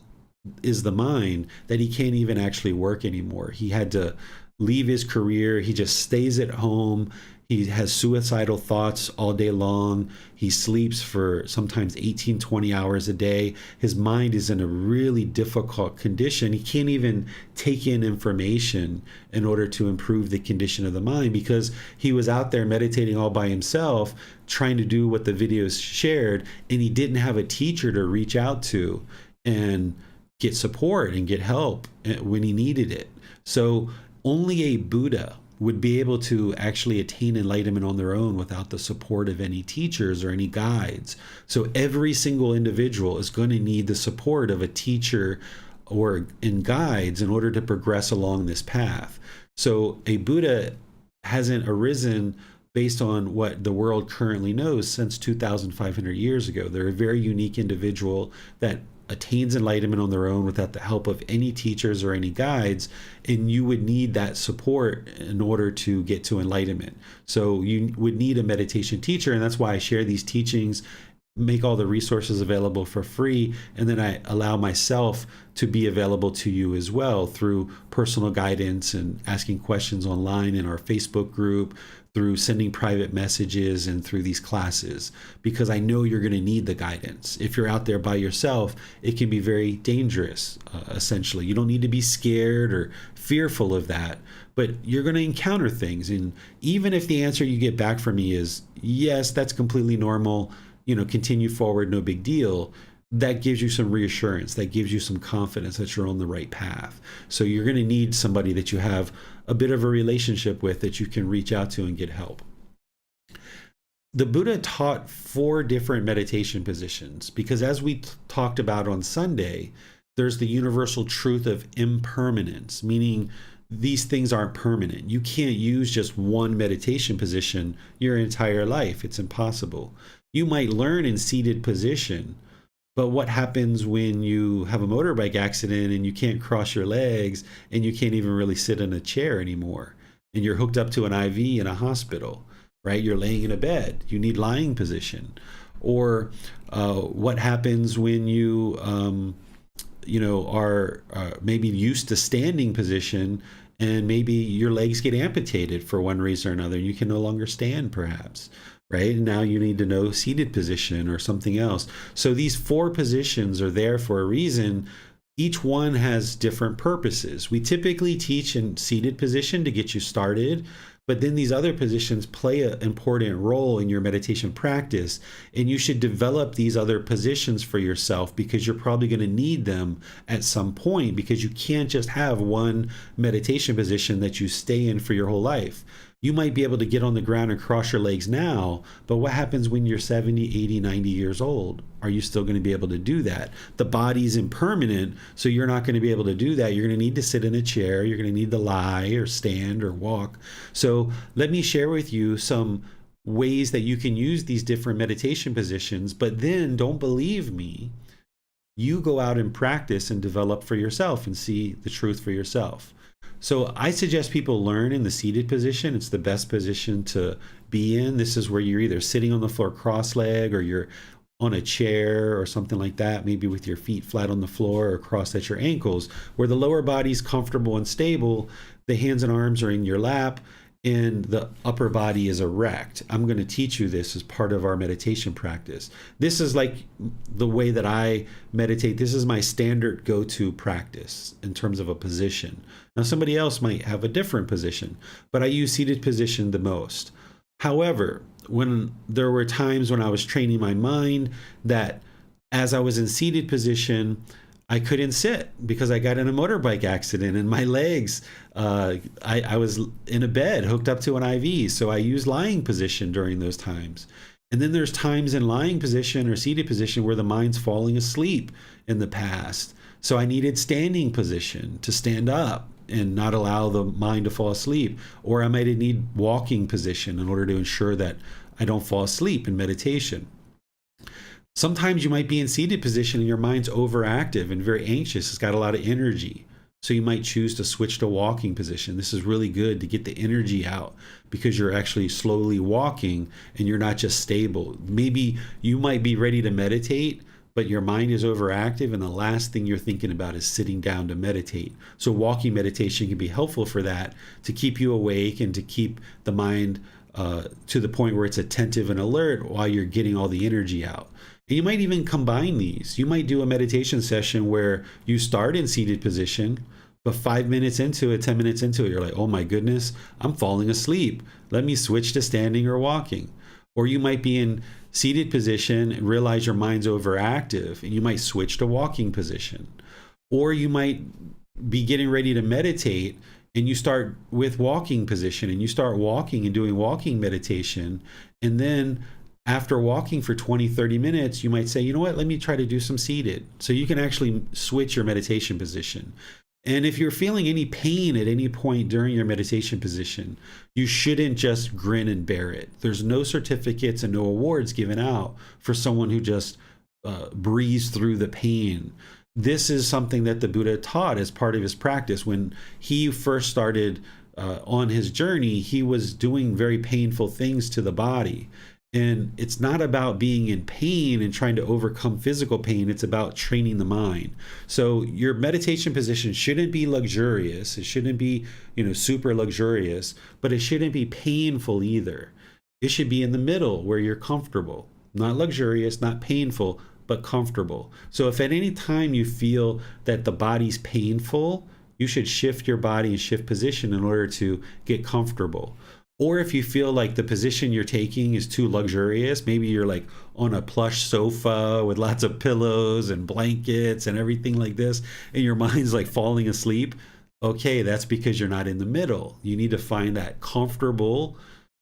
is the mind that he can't even actually work anymore. He had to leave his career. He just stays at home. He has suicidal thoughts all day long. He sleeps for sometimes 18, 20 hours a day. His mind is in a really difficult condition. He can't even take in information in order to improve the condition of the mind, because he was out there meditating all by himself, trying to do what the videos shared, and he didn't have a teacher to reach out to and get support and get help when he needed it. So only a Buddha would be able to actually attain enlightenment on their own without the support of any teachers or any guides. So every single individual is going to need the support of a teacher or in guides in order to progress along this path. So a Buddha hasn't arisen based on what the world currently knows since 2,500 years ago. They're a very unique individual that attains enlightenment on their own without the help of any teachers or any guides, and you would need that support in order to get to enlightenment. So you would need a meditation teacher, and that's why I share these teachings, make all the resources available for free, and then I allow myself to be available to you as well through personal guidance and asking questions online in our Facebook group, through sending private messages, and through these classes, because I know you're going to need the guidance. If you're out there by yourself, it can be very dangerous, essentially. You don't need to be scared or fearful of that, but you're going to encounter things. And even if the answer you get back from me is, yes, that's completely normal, continue forward, no big deal, that gives you some reassurance, that gives you some confidence that you're on the right path. So you're going to need somebody that you have a bit of a relationship with, that you can reach out to and get help. The Buddha taught 4 different meditation positions, because as we talked about on Sunday, there's the universal truth of impermanence, meaning these things aren't permanent. You can't use just one meditation position your entire life. It's impossible. You might learn in seated position, but what happens when you have a motorbike accident and you can't cross your legs and you can't even really sit in a chair anymore, and you're hooked up to an IV in a hospital, right? You're laying in a bed. You need lying position. Or what happens when you, are maybe used to standing position, and maybe your legs get amputated for one reason or another, and you can no longer stand, perhaps. Right? And now you need to know seated position or something else. So these 4 positions are there for a reason, Each one has different purposes. We typically teach in seated position to get you started, but then these other positions play an important role in your meditation practice, and you should develop these other positions for yourself because you're probably going to need them at some point, because you can't just have one meditation position that you stay in for your whole life. You might be able to get on the ground and cross your legs now, but what happens when you're 70, 80, 90 years old? Are you still going to be able to do that? The body's impermanent, so you're not going to be able to do that. You're going to need to sit in a chair. You're going to need to lie or stand or walk. So let me share with you some ways that you can use these different meditation positions, but then don't believe me. You go out and practice and develop for yourself and see the truth for yourself. So I suggest people learn in the seated position. It's the best position to be in. This is where you're either sitting on the floor cross-legged, or you're on a chair or something like that, maybe with your feet flat on the floor or crossed at your ankles, where the lower body's comfortable and stable. The hands and arms are in your lap, and the upper body is erect. I'm going to teach you this as part of our meditation practice. This is like the way that I meditate. This is my standard go-to practice in terms of a position. Now, somebody else might have a different position, but I use seated position the most. However, when there were times when I was training my mind that as I was in seated position, I couldn't sit because I got in a motorbike accident and my legs, I was in a bed hooked up to an IV. So I use lying position during those times. And then there's times in lying position or seated position where the mind's falling asleep in the past. So I needed standing position to stand up and not allow the mind to fall asleep. Or I might need walking position in order to ensure that I don't fall asleep in meditation. Sometimes you might be in seated position and your mind's overactive and very anxious. It's got a lot of energy. So you might choose to switch to walking position. This is really good to get the energy out because you're actually slowly walking and you're not just stable. Maybe you might be ready to meditate, but your mind is overactive and the last thing you're thinking about is sitting down to meditate. So walking meditation can be helpful for that, to keep you awake and to keep the mind to the point where it's attentive and alert while you're getting all the energy out. And you might even combine these. You might do a meditation session where you start in seated position, but 5 minutes into it, 10 minutes into it, you're like, oh my goodness, I'm falling asleep. Let me switch to standing or walking. Or you might be in seated position and realize your mind's overactive and you might switch to walking position. Or you might be getting ready to meditate and you start with walking position and you start walking and doing walking meditation. And then after walking for 20, 30 minutes, you might say, you know what, let me try to do some seated. So you can actually switch your meditation position. And if you're feeling any pain at any point during your meditation position, you shouldn't just grin and bear it. There's no certificates and no awards given out for someone who just breezed through the pain. This is something that the Buddha taught as part of his practice. When he first started on his journey, he was doing very painful things to the body. And it's not about being in pain and trying to overcome physical pain. It's about training the mind. So your meditation position shouldn't be luxurious. It shouldn't be, super luxurious, but it shouldn't be painful either. It should be in the middle where you're comfortable, not luxurious, not painful, but comfortable. So if at any time you feel that the body's painful, you should shift your body and shift position in order to get comfortable. Or if you feel like the position you're taking is too luxurious, maybe you're like on a plush sofa with lots of pillows and blankets and everything like this, and your mind's like falling asleep. Okay, that's because you're not in the middle. You need to find that comfortable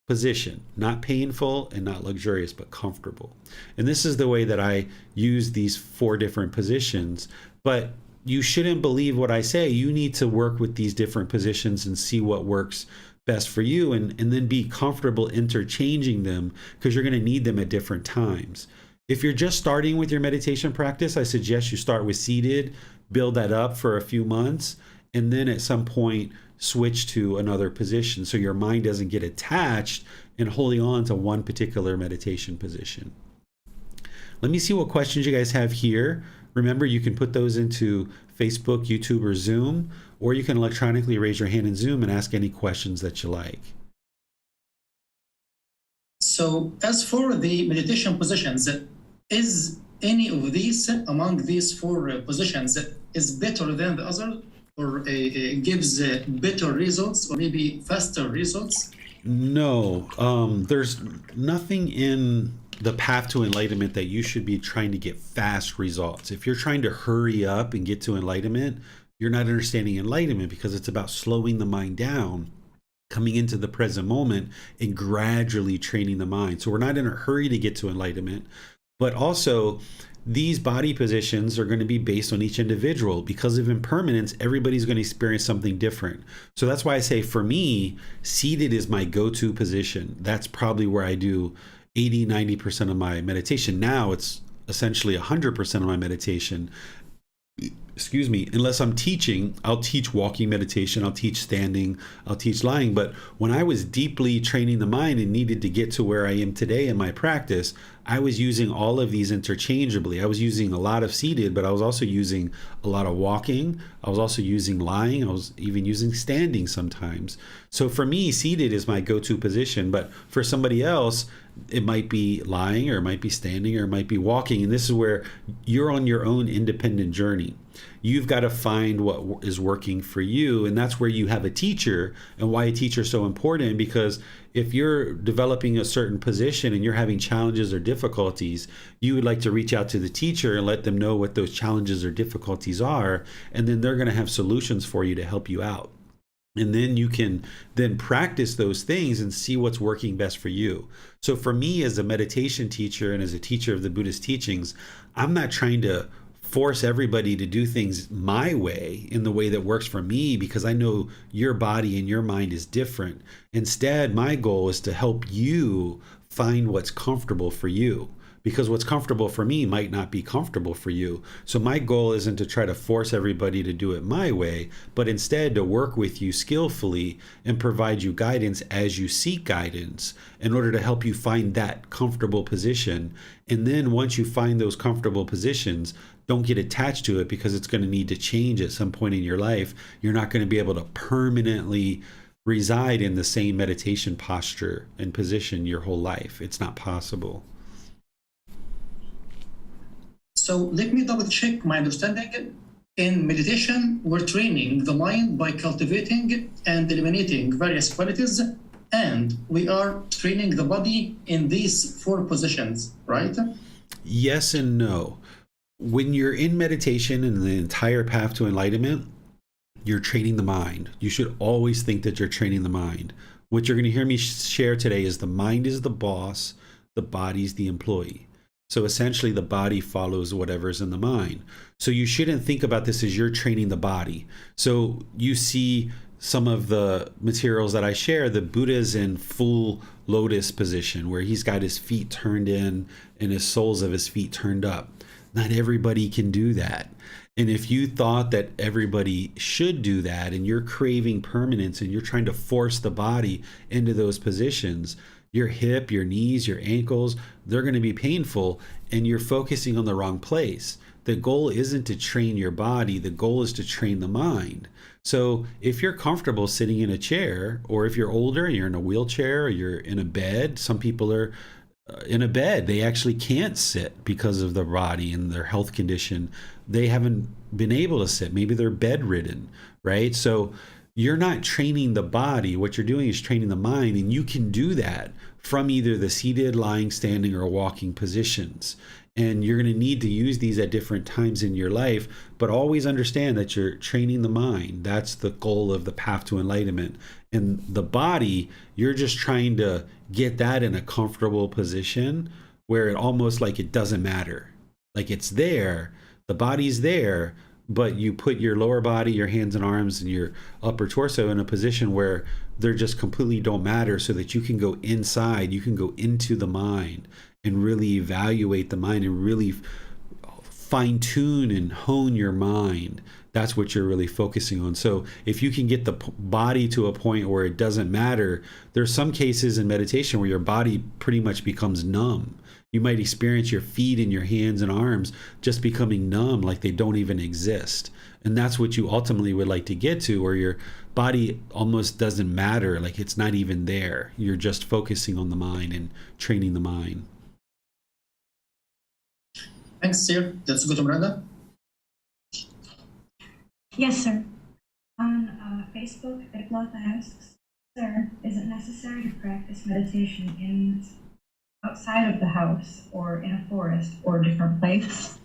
position, not painful and not luxurious, but comfortable. And this is the way that I use these 4 different positions. But you shouldn't believe what I say. You need to work with these different positions and see what works best for you, and then be comfortable interchanging them, because you're going to need them at different times. If you're just starting with your meditation practice, I suggest you start with seated, build that up for a few months, and then at some point switch to another position so your mind doesn't get attached and holding on to one particular meditation position. Let me see what questions you guys have here. Remember, you can put those into Facebook, YouTube, or Zoom, or you can electronically raise your hand in Zoom and ask any questions that you like. So as for the meditation positions, is any of these among these four positions is better than the other, or gives better results, or maybe faster results? No, there's nothing in the path to enlightenment that you should be trying to get fast results. If you're trying to hurry up and get to enlightenment, you're not understanding enlightenment, because it's about slowing the mind down, coming into the present moment, and gradually training the mind. So we're not in a hurry to get to enlightenment, but also these body positions are going to be based on each individual. Because of impermanence, everybody's going to experience something different. So that's why I say, for me, seated is my go-to position. That's probably where I do 80-90% of my meditation. Now it's essentially 100% of my meditation. Excuse me, unless I'm teaching, I'll teach walking meditation, I'll teach standing, I'll teach lying. But when I was deeply training the mind and needed to get to where I am today in my practice, I was using all of these interchangeably. I was using a lot of seated, but I was also using a lot of walking. I was also using lying. I was even using standing sometimes. So for me, seated is my go-to position. But for somebody else, it might be lying, or it might be standing, or it might be walking. And this is where you're on your own independent journey. You've got to find what is working for you. And that's where you have a teacher, and why a teacher is so important. Because if you're developing a certain position and you're having challenges or difficulties, you would like to reach out to the teacher and let them know what those challenges or difficulties are. And then they're going to have solutions for you to help you out. And then you can then practice those things and see what's working best for you. So for me, as a meditation teacher and as a teacher of the Buddhist teachings, I'm not trying to force everybody to do things my way, in the way that works for me, because I know your body and your mind is different. Instead, my goal is to help you find what's comfortable for you, because what's comfortable for me might not be comfortable for you. So my goal isn't to try to force everybody to do it my way, but instead to work with you skillfully and provide you guidance as you seek guidance, in order to help you find that comfortable position. And then once you find those comfortable positions, don't get attached to it, because it's going to need to change at some point in your life. You're not going to be able to permanently reside in the same meditation posture and position your whole life. It's not possible. So let me double check my understanding. In meditation, we're training the mind by cultivating and eliminating various qualities, and we are training the body in these four positions, right? Yes and no. When you're in meditation and the entire path to enlightenment, you're training the mind. You should always think that you're training the mind. What you're going to hear me share today is the mind is the boss, the body's the employee. So essentially, the body follows whatever's in the mind. So you shouldn't think about this as you're training the body. So you see some of the materials that I share, the Buddha's in full lotus position, where he's got his feet turned in and his soles of his feet turned up. Not everybody can do that. And if you thought that everybody should do that, and you're craving permanence and you're trying to force the body into those positions, your hip, your knees, your ankles, they're going to be painful, and you're focusing on the wrong place. The goal isn't to train your body. The goal is to train the mind. So if you're comfortable sitting in a chair, or if you're older and you're in a wheelchair, or you're in a bed, some people are in a bed. They actually can't sit because of their body and their health condition. They haven't been able to sit. Maybe they're bedridden, right? So you're not training the body. What you're doing is training the mind, and you can do that from either the seated, lying, standing, or walking positions. And you're going to need to use these at different times in your life, but always understand that you're training the mind. That's the goal of the path to enlightenment. And the body, you're just trying to get that in a comfortable position where it almost like it doesn't matter. Like it's there, the body's there, but you put your lower body, your hands and arms, and your upper torso in a position where they're just completely don't matter, so that you can go inside, you can go into the mind and really evaluate the mind and really fine tune and hone your mind. That's what you're really focusing on. So if you can get the body to a point where it doesn't matter, there's some cases in meditation where your body pretty much becomes numb. You might experience your feet and your hands and arms just becoming numb, like they don't even exist. And that's what you ultimately would like to get to, where your body almost doesn't matter, like it's not even there. You're just focusing on the mind and training the mind. Thanks, sir. Let's go to Miranda. Yes, sir. On Facebook, Ekloth asks, Sir, is it necessary to practice meditation outside of the house or in a forest or a different place?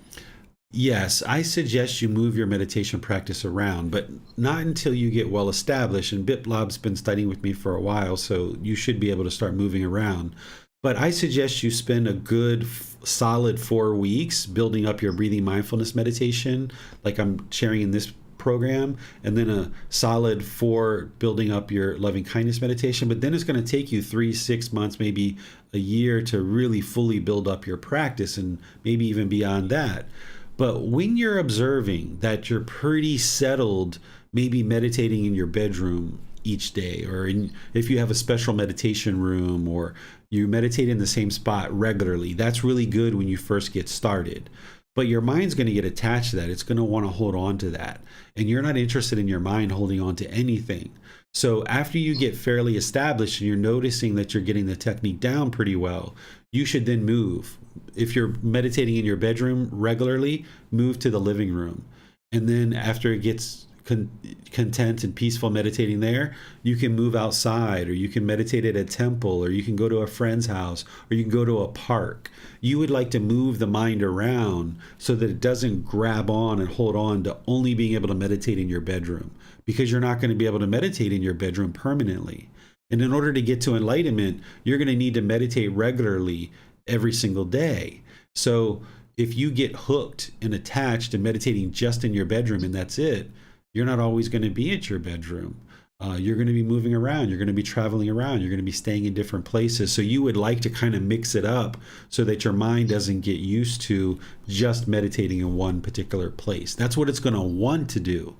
Yes, I suggest you move your meditation practice around, but not until you get well established. And Biplob's been studying with me for a while, so you should be able to start moving around. But I suggest you spend a good solid 4 weeks building up your breathing mindfulness meditation, like I'm sharing in this program, and then a solid 4 building up your loving kindness meditation. But then it's going to take you 3 6 months, maybe a year, to really fully build up your practice, and maybe even beyond that. But when you're observing that you're pretty settled, maybe meditating in your bedroom each day, or if you have a special meditation room, or you meditate in the same spot regularly, that's really good when you first get started. But your mind's going to get attached to that. It's going to want to hold on to that. And you're not interested in your mind holding on to anything. So after you get fairly established and you're noticing that you're getting the technique down pretty well, you should then move. If you're meditating in your bedroom regularly, move to the living room. And then after it gets content and peaceful meditating there, you can move outside, or you can meditate at a temple, or you can go to a friend's house, or you can go to a park. You would like to move the mind around so that it doesn't grab on and hold on to only being able to meditate in your bedroom, because you're not going to be able to meditate in your bedroom permanently. And in order to get to enlightenment, you're going to need to meditate regularly every single day. So if you get hooked and attached to meditating just in your bedroom and that's it, you're not always going to be at your bedroom. You're going to be moving around. You're going to be traveling around. You're going to be staying in different places. So you would like to kind of mix it up so that your mind doesn't get used to just meditating in one particular place. That's what it's going to want to do.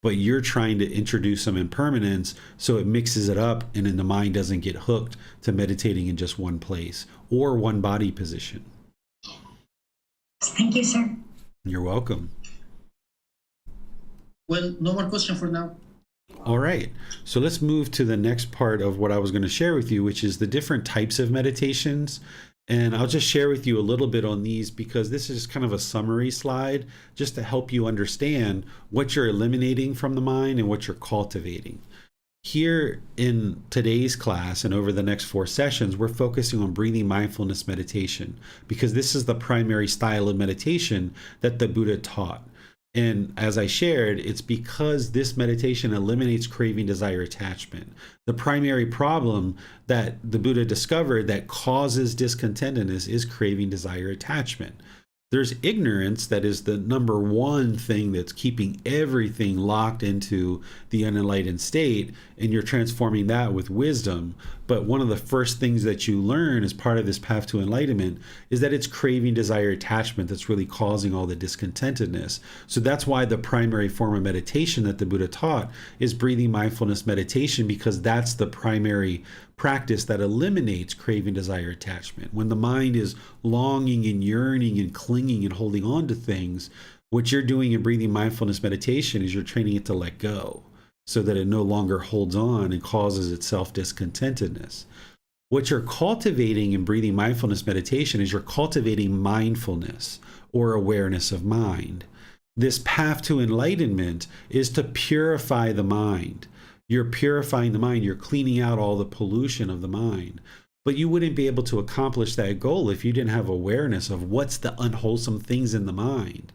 But you're trying to introduce some impermanence so it mixes it up, and then the mind doesn't get hooked to meditating in just one place or one body position. Thank you, sir. You're welcome. Well, no more question for now. All right. So let's move to the next part of what I was going to share with you, which is the different types of meditations. And I'll just share with you a little bit on these, because this is kind of a summary slide just to help you understand what you're eliminating from the mind and what you're cultivating. Here in today's class and over the next 4 sessions, we're focusing on breathing mindfulness meditation, because this is the primary style of meditation that the Buddha taught. And as I shared, it's because this meditation eliminates craving, desire, attachment. The primary problem that the Buddha discovered that causes discontentedness is craving, desire, attachment. There's ignorance that is the number one thing that's keeping everything locked into the unenlightened state, and you're transforming that with wisdom. But one of the first things that you learn as part of this path to enlightenment is that it's craving, desire, attachment that's really causing all the discontentedness. So that's why the primary form of meditation that the Buddha taught is breathing mindfulness meditation, because that's the primary practice that eliminates craving, desire, attachment. When the mind is longing and yearning and clinging and holding on to things, what you're doing in breathing mindfulness meditation is you're training it to let go so that it no longer holds on and causes itself discontentedness. What you're cultivating in breathing mindfulness meditation is you're cultivating mindfulness, or awareness of mind. This path to enlightenment is to purify the mind. You're purifying the mind. You're cleaning out all the pollution of the mind. But you wouldn't be able to accomplish that goal if you didn't have awareness of what's the unwholesome things in the mind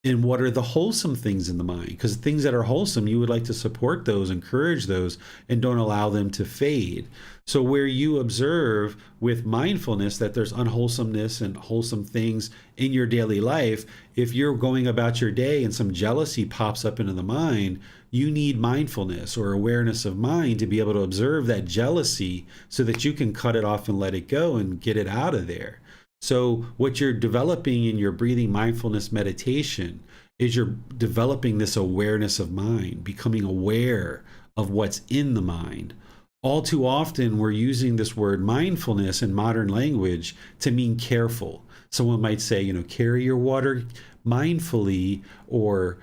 and what are the wholesome things in the mind. Because things that are wholesome, you would like to support those, encourage those, and don't allow them to fade. So where you observe with mindfulness that there's unwholesomeness and wholesome things in your daily life, if you're going about your day and some jealousy pops up into the mind, you need mindfulness or awareness of mind to be able to observe that jealousy so that you can cut it off and let it go and get it out of there. So what you're developing in your breathing mindfulness meditation is you're developing this awareness of mind, becoming aware of what's in the mind. All too often, we're using this word mindfulness in modern language to mean careful. Someone might say, carry your water mindfully, or,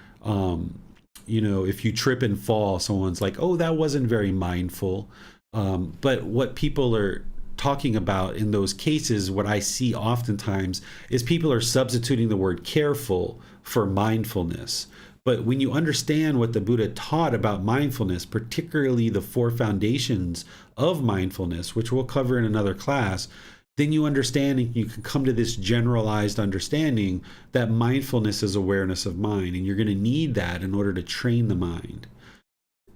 if you trip and fall, someone's like, oh, that wasn't very mindful. But what people are talking about in those cases, what I see oftentimes is people are substituting the word careful for mindfulness. But when you understand what the Buddha taught about mindfulness, particularly the four foundations of mindfulness, which we'll cover in another class, then you understand and you can come to this generalized understanding that mindfulness is awareness of mind, and you're going to need that in order to train the mind.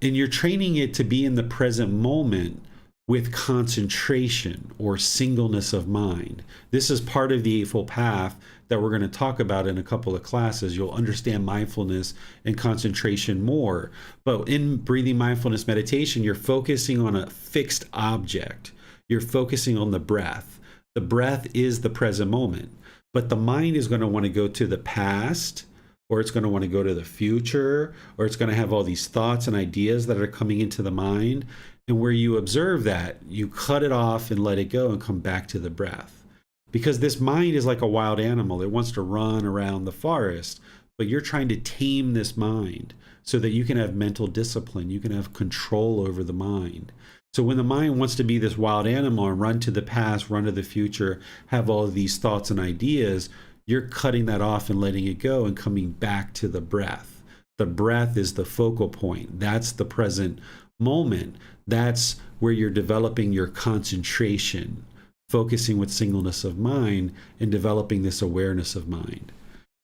And you're training it to be in the present moment with concentration or singleness of mind. This is part of the Eightfold Path that we're going to talk about in a couple of classes. You'll understand mindfulness and concentration more. But in breathing mindfulness meditation, you're focusing on a fixed object. You're focusing on the breath. The breath is the present moment. But the mind is going to want to go to the past, or it's going to want to go to the future, or it's going to have all these thoughts and ideas that are coming into the mind. And where you observe that, you cut it off and let it go and come back to the breath. Because this mind is like a wild animal. It wants to run around the forest, but you're trying to tame this mind so that you can have mental discipline. You can have control over the mind. So when the mind wants to be this wild animal and run to the past, run to the future, have all of these thoughts and ideas, you're cutting that off and letting it go and coming back to the breath. The breath is the focal point. That's the present moment. That's where you're developing your concentration, focusing with singleness of mind and developing this awareness of mind.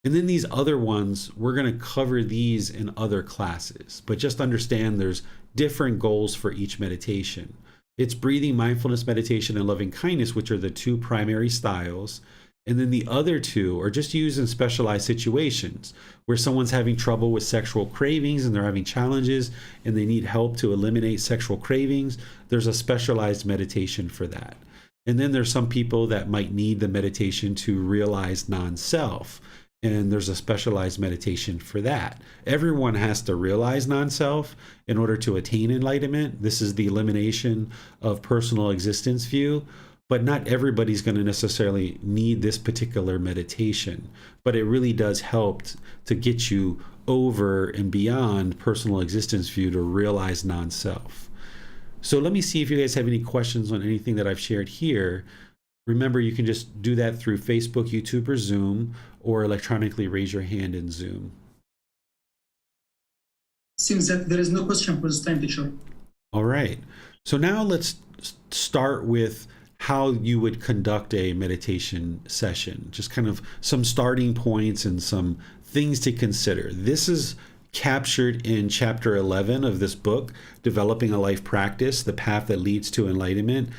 And then these other ones, we're going to cover these in other classes, but just understand there's different goals for each meditation. It's breathing mindfulness meditation and loving kindness, which are the two primary styles. And then the other two are just used in specialized situations where someone's having trouble with sexual cravings and they're having challenges and they need help to eliminate sexual cravings. There's a specialized meditation for that. And then there's some people that might need the meditation to realize non-self. And there's a specialized meditation for that. Everyone has to realize non-self in order to attain enlightenment. This is the elimination of personal existence view. But not everybody's going to necessarily need this particular meditation. But it really does help to get you over and beyond personal existence view to realize non-self. So let me see if you guys have any questions on anything that I've shared here. Remember, you can just do that through Facebook, YouTube, or Zoom, or electronically raise your hand in Zoom. Seems that there is no question for this time, teacher. All right. So now let's start with how you would conduct a meditation session. Just kind of some starting points and some things to consider. This is captured in chapter 11 of this book, Developing a Life Practice, The Path That Leads to Enlightenment.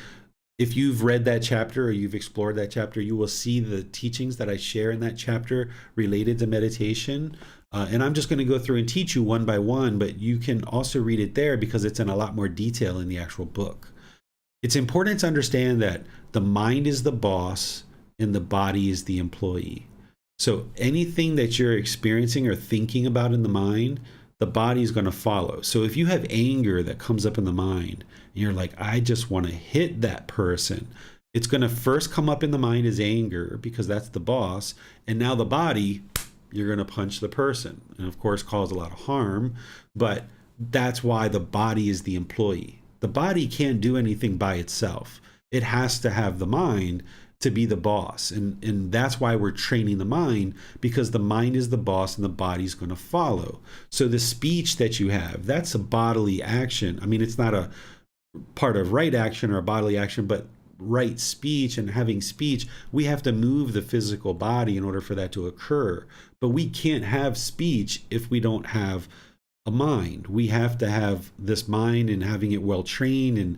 If you've read that chapter or you've explored that chapter, you will see the teachings that I share in that chapter related to meditation. And I'm just going to go through and teach you one by one, but you can also read it there because it's in a lot more detail in the actual book. It's important to understand that the mind is the boss and the body is the employee. So anything that you're experiencing or thinking about in the mind, the body is going to follow. So if you have anger that comes up in the mind, and you're like, I just want to hit that person, it's going to first come up in the mind as anger because that's the boss. And now the body, you're going to punch the person and of course cause a lot of harm. But that's why the body is the employee. The body can't do anything by itself. It has to have the mind to be the boss. And that's why we're training the mind, because the mind is the boss and the body's going to follow. So the speech that you have, that's a bodily action. I mean, it's not a part of right action or a bodily action, but right speech and having speech, we have to move the physical body in order for that to occur. But we can't have speech if we don't have a mind. We have to have this mind, and having it well trained and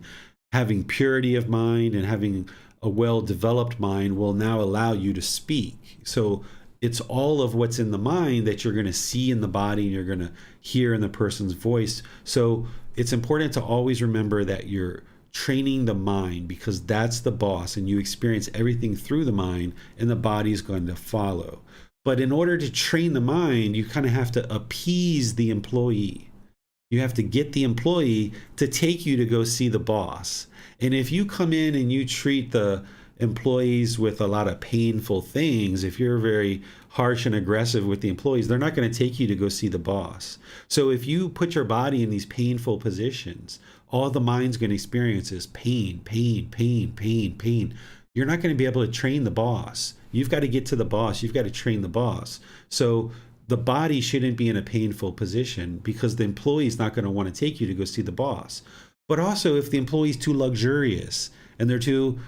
having purity of mind and having a well-developed mind will now allow you to speak. So it's all of what's in the mind that you're going to see in the body and you're going to hear in the person's voice. So it's important to always remember that you're training the mind, because that's the boss and you experience everything through the mind, and the body is going to follow. But in order to train the mind, you kind of have to appease the employee. You have to get the employee to take you to go see the boss. And if you come in and you treat the employees with a lot of painful things, if you're very harsh and aggressive with the employees, they're not going to take you to go see the boss. So if you put your body in these painful positions, all the mind's going to experience is pain, pain, pain, pain, pain. You're not going to be able to train the boss. You've got to get to the boss. You've got to train the boss. So the body shouldn't be in a painful position, because the employee is not going to want to take you to go see the boss. But also, if the employee is too luxurious and they're too,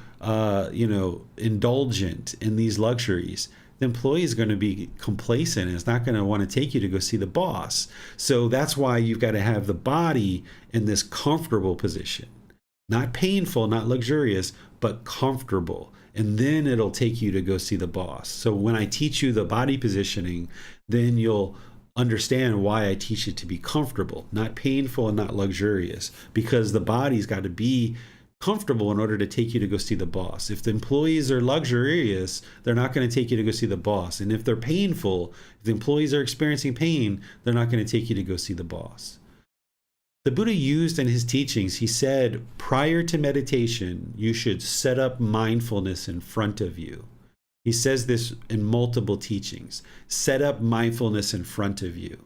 indulgent in these luxuries, the employee is going to be complacent and is not going to want to take you to go see the boss. So that's why you've got to have the body in this comfortable position. Not painful, not luxurious, but comfortable. And then it'll take you to go see the boss. So when I teach you the body positioning, then you'll understand why I teach it to be comfortable, not painful and not luxurious, because the body's got to be comfortable in order to take you to go see the boss. If the employees are luxurious, they're not going to take you to go see the boss. And if they're painful, if the employees are experiencing pain, they're not going to take you to go see the boss. The Buddha used in his teachings, he said, prior to meditation, you should set up mindfulness in front of you. He says this in multiple teachings. Set up mindfulness in front of you.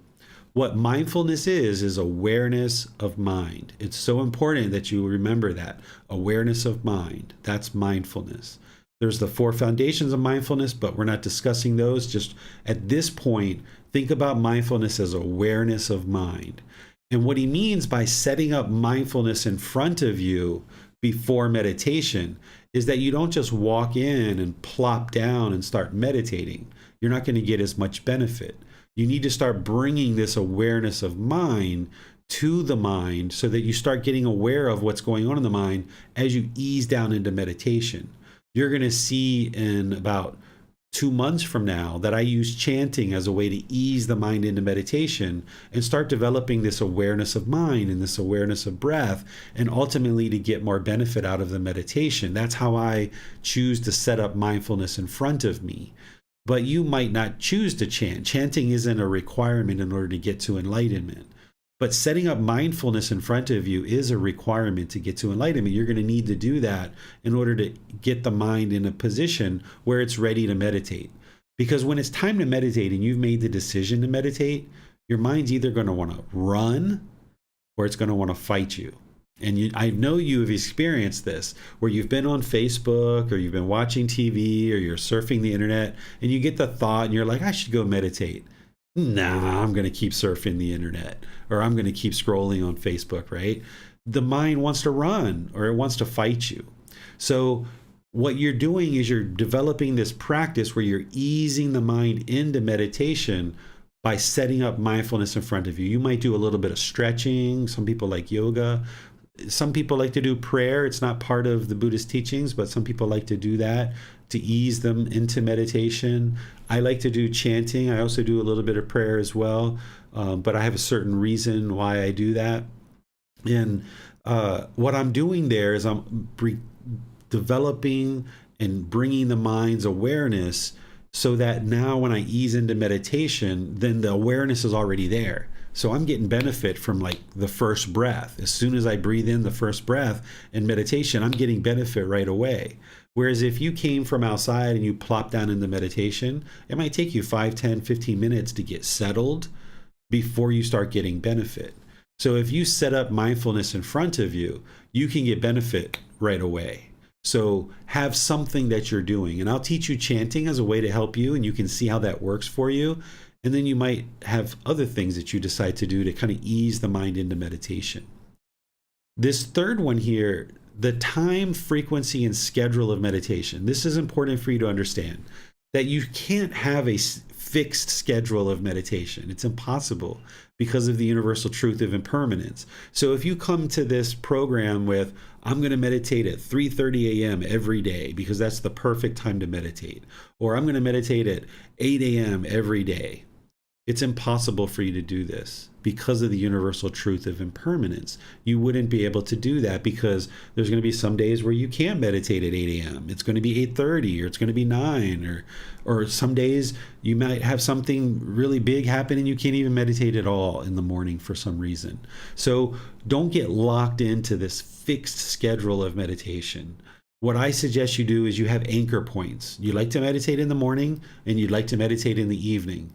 What mindfulness is awareness of mind. It's so important that you remember that. Awareness of mind. That's mindfulness. There's the 4 foundations of mindfulness, but we're not discussing those. Just at this point, think about mindfulness as awareness of mind. And what he means by setting up mindfulness in front of you before meditation is that you don't just walk in and plop down and start meditating. You're not going to get as much benefit. You need to start bringing this awareness of mind to the mind so that you start getting aware of what's going on in the mind as you ease down into meditation. You're going to see in about 2 months from now that I use chanting as a way to ease the mind into meditation and start developing this awareness of mind and this awareness of breath, and ultimately to get more benefit out of the meditation. That's how I choose to set up mindfulness in front of me. But you might not choose to chant. Chanting isn't a requirement in order to get to enlightenment. But setting up mindfulness in front of you is a requirement to get to enlightenment. You're going to need to do that in order to get the mind in a position where it's ready to meditate. Because when it's time to meditate and you've made the decision to meditate, your mind's either going to want to run or it's going to want to fight you. And I know you have experienced this, where you've been on Facebook or you've been watching TV or you're surfing the internet and you get the thought and you're like, I should go meditate. Nah, I'm going to keep surfing the internet, or I'm going to keep scrolling on Facebook, right? The mind wants to run or it wants to fight you. So what you're doing is you're developing this practice where you're easing the mind into meditation by setting up mindfulness in front of you. You might do a little bit of stretching. Some people like yoga. Some people like to do prayer. It's not part of the Buddhist teachings, but some people like to do that to ease them into meditation. I like to do chanting. I also do a little bit of prayer as well, but I have a certain reason why I do that. And what I'm doing there is I'm developing and bringing the mind's awareness so that now when I ease into meditation, then the awareness is already there. So I'm getting benefit from like the first breath. As soon as I breathe in the first breath in meditation, I'm getting benefit right away. Whereas if you came from outside and you plop down into meditation, it might take you 5, 10, 15 minutes to get settled before you start getting benefit. So if you set up mindfulness in front of you, you can get benefit right away. So have something that you're doing. And I'll teach you chanting as a way to help you, and you can see how that works for you. And then you might have other things that you decide to do to kind of ease the mind into meditation. This third one here, the time, frequency, and schedule of meditation. This is important for you to understand, that you can't have a fixed schedule of meditation. It's impossible because of the universal truth of impermanence. So if you come to this program with, I'm going to meditate at 3:30 a.m. every day because that's the perfect time to meditate, or I'm going to meditate at 8 a.m. every day, it's impossible for you to do this because of the universal truth of impermanence. You wouldn't be able to do that because there's going to be some days where you can't meditate at 8 a.m. It's going to be 8:30 or it's going to be 9 or some days you might have something really big happen and you can't even meditate at all in the morning for some reason. So don't get locked into this fixed schedule of meditation. What I suggest you do is you have anchor points. You like to meditate in the morning and you'd like to meditate in the evening.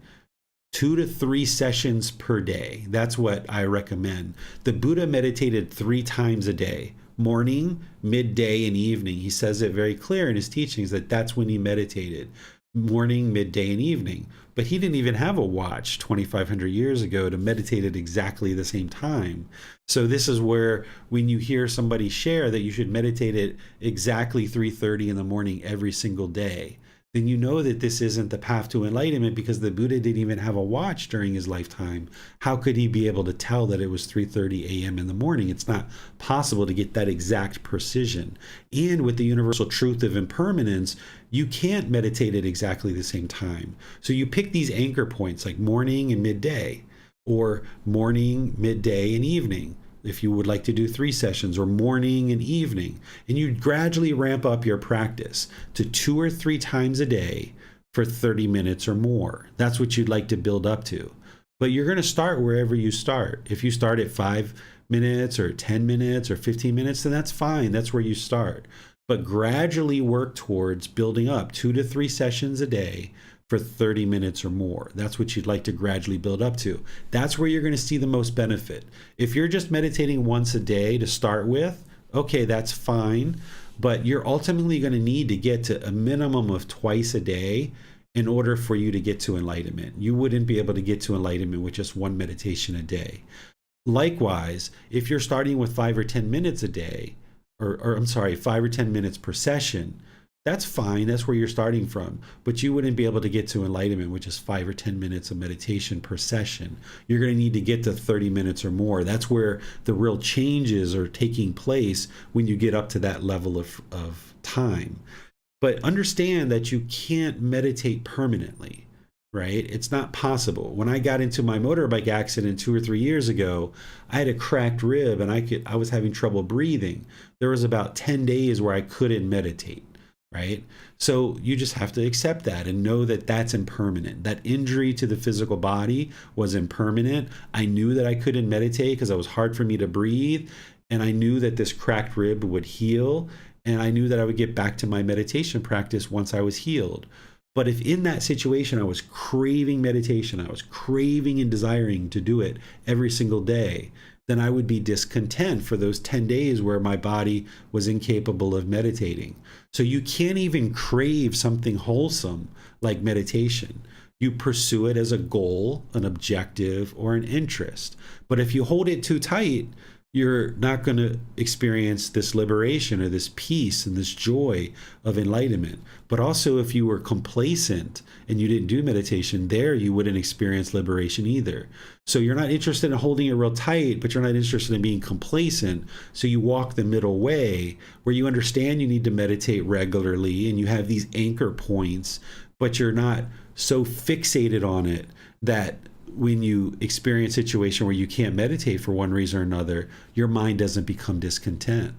2 to 3 sessions per day. That's what I recommend. The Buddha meditated 3 times a day, morning, midday, and evening. He says it very clear in his teachings that that's when he meditated, morning, midday, and evening. But he didn't even have a watch 2,500 years ago to meditate at exactly the same time. So this is where when you hear somebody share that you should meditate at exactly 3:30 in the morning every single day, then you know that this isn't the path to enlightenment, because the Buddha didn't even have a watch during his lifetime. How could he be able to tell that it was 3:30 a.m. in the morning? It's not possible to get that exact precision. And with the universal truth of impermanence, you can't meditate at exactly the same time. So you pick these anchor points like morning and midday, or morning, midday, and evening, if you would like to do 3 sessions, or morning and evening. And you gradually ramp up your practice to 2 or 3 times a day for 30 minutes or more. That's what you'd like to build up to. But you're going to start wherever you start. If you start at 5 minutes or 10 minutes or 15 minutes, then that's fine. That's where you start. But gradually work towards building up 2 to 3 sessions a day for 30 minutes or more. That's what you'd like to gradually build up to. That's where you're going to see the most benefit. If you're just meditating once a day to start with, okay, that's fine. But you're ultimately going to need to get to a minimum of twice a day in order for you to get to enlightenment. You wouldn't be able to get to enlightenment with just one meditation a day. Likewise, if you're starting with 5 or 10 minutes a day, or I'm sorry, 5 or 10 minutes per session, that's fine. That's where you're starting from. But you wouldn't be able to get to enlightenment with just 5 or 10 minutes of meditation per session. You're going to need to get to 30 minutes or more. That's where the real changes are taking place when you get up to that level of time. But understand that you can't meditate permanently, right? It's not possible. When I got into my motorbike accident 2 or 3 years ago, I had a cracked rib and I was having trouble breathing. There was about 10 days where I couldn't meditate. Right? So you just have to accept that and know that that's impermanent. That injury to the physical body was impermanent. I knew that I couldn't meditate because it was hard for me to breathe. And I knew that this cracked rib would heal. And I knew that I would get back to my meditation practice once I was healed. But if in that situation I was craving meditation, I was craving and desiring to do it every single day, then I would be discontent for those 10 days where my body was incapable of meditating. So you can't even crave something wholesome like meditation. You pursue it as a goal, an objective, or an interest. But if you hold it too tight, you're not going to experience this liberation or this peace and this joy of enlightenment. But also, if you were complacent and you didn't do meditation, there you wouldn't experience liberation either. So you're not interested in holding it real tight, but you're not interested in being complacent. So you walk the middle way where you understand you need to meditate regularly and you have these anchor points, but you're not so fixated on it that when you experience a situation where you can't meditate for one reason or another, your mind doesn't become discontent.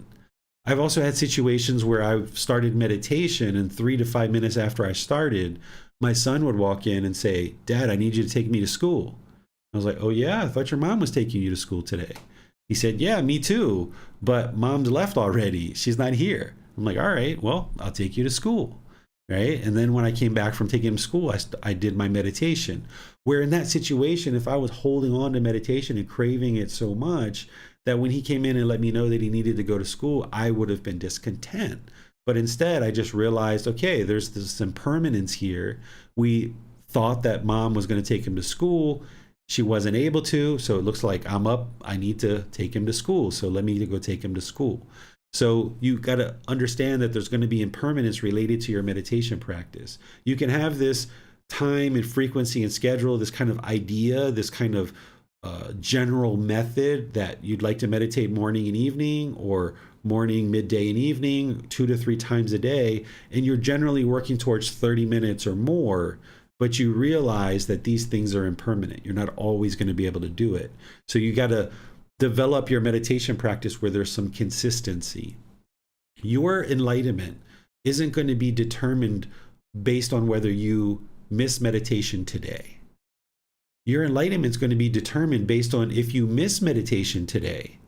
I've also had situations where I've started meditation and 3 to 5 minutes after I started, my son would walk in and say, "Dad, I need you to take me to school." I was like, "Oh yeah, I thought your mom was taking you to school today." He said, "Yeah, me too, but mom's left already. She's not here." I'm like, "All right, well, I'll take you to school." Right? And then when I came back from taking him to school, I did my meditation. Where in that situation, if I was holding on to meditation and craving it so much that when he came in and let me know that he needed to go to school, I would have been discontent. But instead, I just realized, okay, there's this impermanence here. We thought that mom was going to take him to school. She wasn't able to, so it looks like I'm up. I need to take him to school. So let me go take him to school. So you got to understand that there's going to be impermanence related to your meditation practice. You can have this time and frequency and schedule, this kind of idea, this kind of general method that you'd like to meditate morning and evening, or morning, midday, and evening, 2 to 3 times a day, and you're generally working towards 30 minutes or more, but you realize that these things are impermanent. You're not always going to be able to do it. So you got to develop your meditation practice where there's some consistency. Your enlightenment isn't going to be determined based on whether you miss meditation today. Your enlightenment is going to be determined based on if you miss meditation today,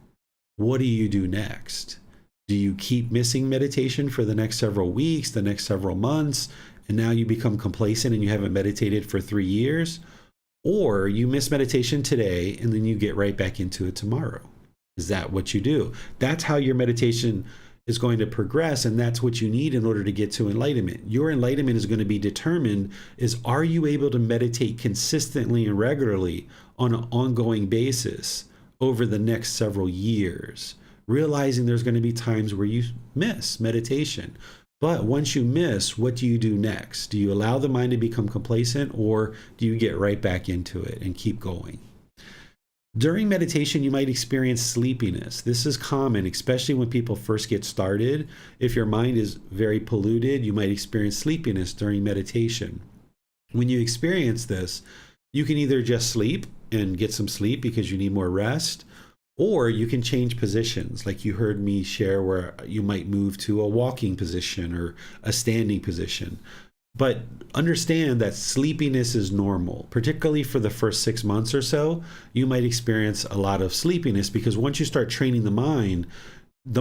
what do you do next? Do you keep missing meditation for the next several weeks, the next several months, and now you become complacent and you haven't meditated for 3 years? Or you miss meditation today and then you get right back into it tomorrow. Is that what you do? That's how your meditation is going to progress, and that's what you need in order to get to enlightenment. Your enlightenment is going to be determined is, are you able to meditate consistently and regularly on an ongoing basis over the next several years, realizing there's going to be times where you miss meditation. But once you miss, what do you do next? Do you allow the mind to become complacent, or do you get right back into it and keep going? During meditation, you might experience sleepiness. This is common, especially when people first get started. If your mind is very polluted, you might experience sleepiness during meditation. When you experience this, you can either just sleep and get some sleep because you need more rest, or you can change positions, like you heard me share, where you might move to a walking position or a standing position. But understand that sleepiness is normal, particularly for the first 6 months or so. You might experience a lot of sleepiness because once you start training the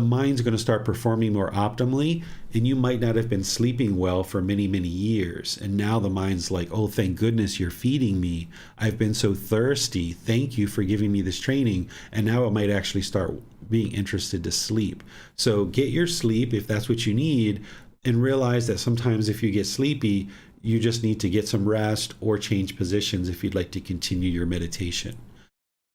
mind's going to start performing more optimally, and you might not have been sleeping well for many, many years. And now the mind's like, oh, thank goodness you're feeding me. I've been so thirsty. Thank you for giving me this training. And now it might actually start being interested to sleep. So get your sleep if that's what you need, and realize that sometimes if you get sleepy, you just need to get some rest or change positions if you'd like to continue your meditation.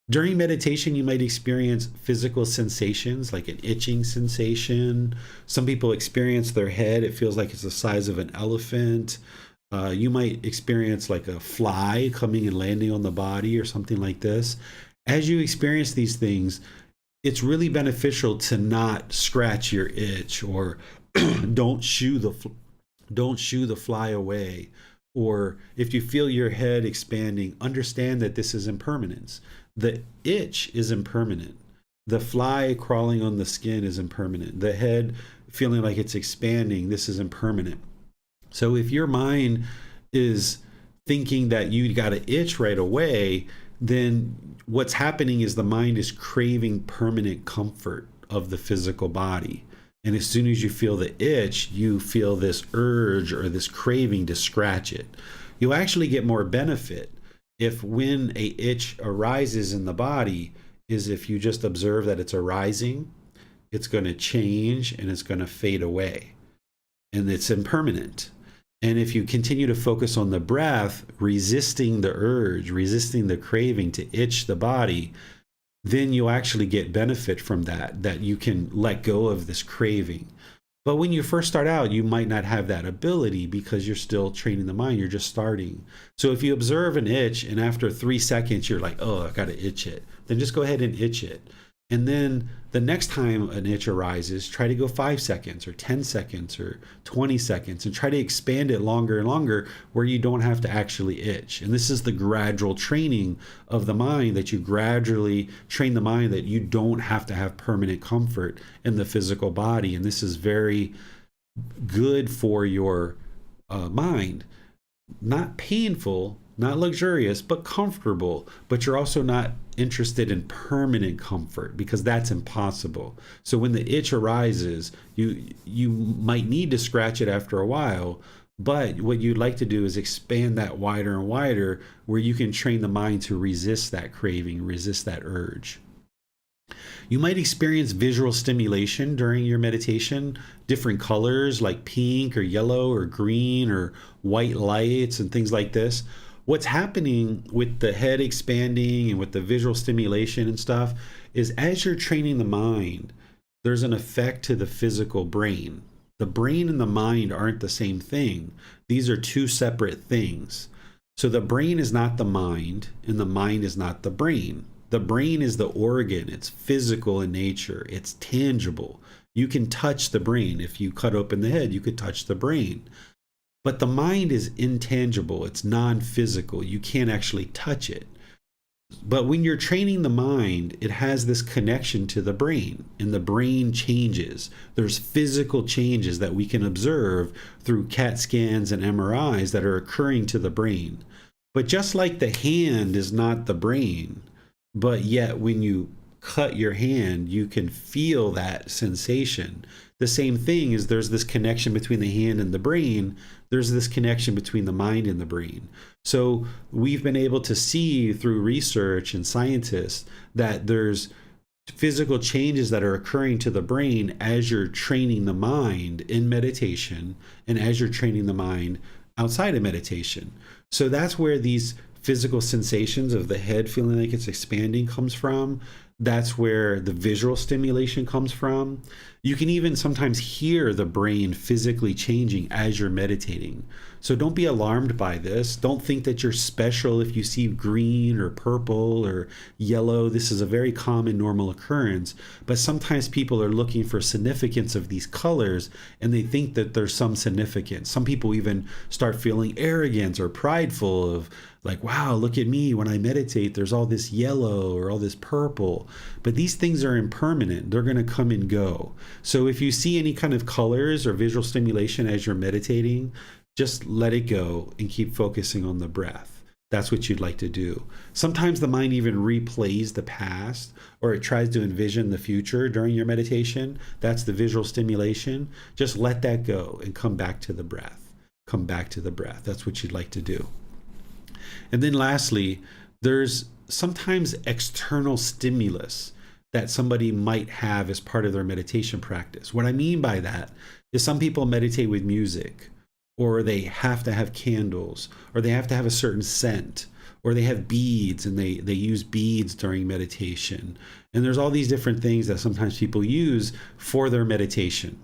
During meditation, you might experience physical sensations like an itching sensation. Some people experience their head. It feels like it's the size of an elephant. You might experience like a fly coming and landing on the body or something like this. As you experience these things, it's really beneficial to not scratch your itch, or don't shoo the fly away. Or if you feel your head expanding, understand that this is impermanence. The itch is impermanent. The fly crawling on the skin is impermanent. The head feeling like it's expanding, this is impermanent. So if your mind is thinking that you got to itch right away, then what's happening is the mind is craving permanent comfort of the physical body. And as soon as you feel the itch, you feel this urge or this craving to scratch it. You'll actually get more benefit if, when a itch arises in the body, is if you just observe that it's arising, it's going to change and it's going to fade away. And it's impermanent. And if you continue to focus on the breath, resisting the urge, resisting the craving to itch the body, then you'll actually get benefit from that you can let go of this craving. But when you first start out, you might not have that ability because you're still training the mind. You're just starting. So if you observe an itch and after 3 seconds, you're like, oh, I got to itch it, then just go ahead and itch it. And then the next time an itch arises, try to go 5 seconds or 10 seconds or 20 seconds and try to expand it longer and longer where you don't have to actually itch. And this is the gradual training of the mind, that you gradually train the mind that you don't have to have permanent comfort in the physical body. And this is very good for your mind. Not painful, not luxurious, but comfortable. But you're also not interested in permanent comfort, because that's impossible. So when the itch arises, you might need to scratch it after a while, but what you'd like to do is expand that wider and wider, where you can train the mind to resist that craving, resist that urge. You might experience visual stimulation during your meditation, different colors like pink or yellow or green or white lights and things like this. What's happening with the head expanding and with the visual stimulation and stuff is, as you're training the mind, there's an effect to the physical brain. The brain and the mind aren't the same thing. These are two separate things. So the brain is not the mind, and the mind is not the brain. The brain is the organ. It's physical in nature. It's tangible. You can touch the brain. If you cut open the head, you could touch the brain. But the mind is intangible. It's non-physical. You can't actually touch it. But when you're training the mind, it has this connection to the brain, and the brain changes. There's physical changes that we can observe through CAT scans and MRIs that are occurring to the brain. But just like the hand is not the brain, but yet when you cut your hand, you can feel that sensation. The same thing is there's this connection between the hand and the brain. There's this connection between the mind and the brain. So we've been able to see through research and scientists that there's physical changes that are occurring to the brain as you're training the mind in meditation and as you're training the mind outside of meditation. So that's where these physical sensations of the head feeling like it's expanding comes from. That's where the visual stimulation comes from. You can even sometimes hear the brain physically changing as you're meditating. So don't be alarmed by this. Don't think that you're special if you see green or purple or yellow. This is a very common, normal occurrence. But sometimes people are looking for significance of these colors and they think that there's some significance. Some people even start feeling arrogant or prideful of like, wow, look at me. When I meditate, there's all this yellow or all this purple. But these things are impermanent. They're going to come and go. So if you see any kind of colors or visual stimulation as you're meditating, just let it go and keep focusing on the breath. That's what you'd like to do. Sometimes the mind even replays the past or it tries to envision the future during your meditation. That's the visual stimulation. Just let that go and come back to the breath. Come back to the breath. That's what you'd like to do. And then lastly, there's sometimes external stimulus that somebody might have as part of their meditation practice. What I mean by that is some people meditate with music, or they have to have candles, or they have to have a certain scent, or they have beads and they use beads during meditation. And there's all these different things that sometimes people use for their meditation.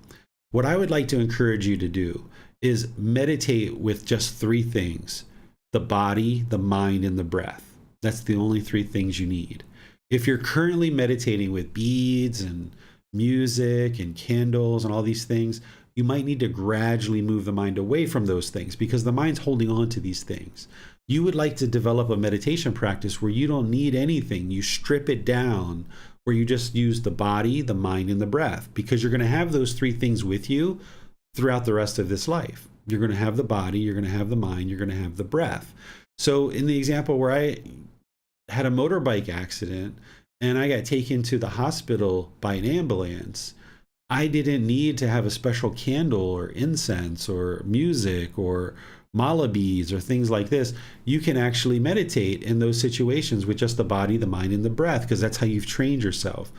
What I would like to encourage you to do is meditate with just three things: the body, the mind, and the breath. That's the only three things you need. If you're currently meditating with beads and music and candles and all these things, you might need to gradually move the mind away from those things because the mind's holding on to these things. You would like to develop a meditation practice where you don't need anything. You strip it down, where you just use the body, the mind, and the breath, because you're going to have those three things with you throughout the rest of this life. You're going to have the body, you're going to have the mind, you're going to have the breath. So in the example where I had a motorbike accident and I got taken to the hospital by an ambulance, I didn't need to have a special candle or incense or music or mala beads or things like this. You can actually meditate in those situations with just the body, the mind, and the breath, because that's how you've trained yourself.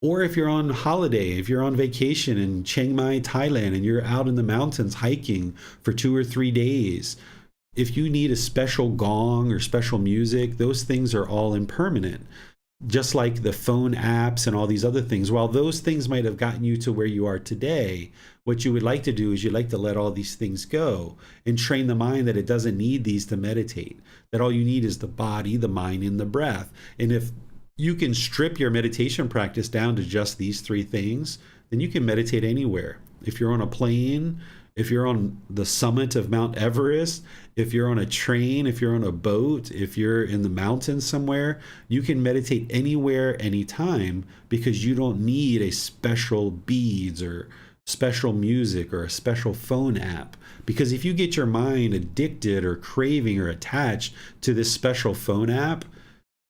Or if you're on holiday, if you're on vacation in Chiang Mai, Thailand, and you're out in the mountains hiking for 2 or 3 days, if you need a special gong or special music, those things are all impermanent. Just like the phone apps and all these other things, while those things might have gotten you to where you are today, what you would like to do is you'd like to let all these things go and train the mind that it doesn't need these to meditate, that all you need is the body, the mind, and the breath. And if you can strip your meditation practice down to just these three things, then you can meditate anywhere. If you're on a plane, if you're on the summit of Mount Everest, if you're on a train, if you're on a boat, if you're in the mountains somewhere, you can meditate anywhere, anytime, because you don't need a special beads or special music or a special phone app. Because if you get your mind addicted or craving or attached to this special phone app,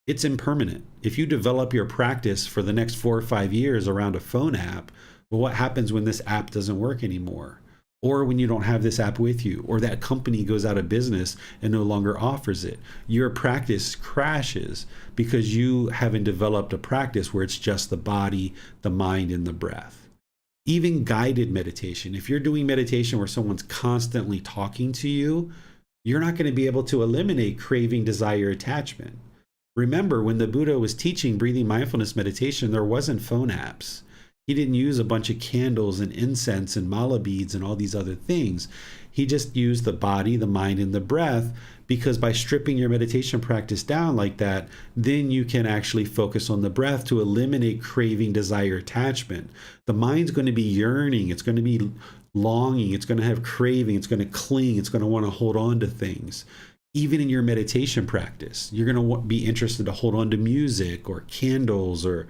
it's impermanent. If you develop your practice for the next 4 or 5 years around a phone app, well, what happens when this app doesn't work anymore? Or when you don't have this app with you, or that company goes out of business and no longer offers it? Your practice crashes because you haven't developed a practice where it's just the body, the mind, and the breath. Even guided meditation, if you're doing meditation where someone's constantly talking to you, you're not going to be able to eliminate craving, desire, attachment. Remember, when the Buddha was teaching breathing mindfulness meditation, there wasn't phone apps. He didn't use a bunch of candles and incense and mala beads and all these other things. He just used the body, the mind, and the breath, because by stripping your meditation practice down like that, then you can actually focus on the breath to eliminate craving, desire, attachment. The mind's going to be yearning. It's going to be longing. It's going to have craving. It's going to cling. It's going to want to hold on to things. Even in your meditation practice, you're going to be interested to hold on to music or candles or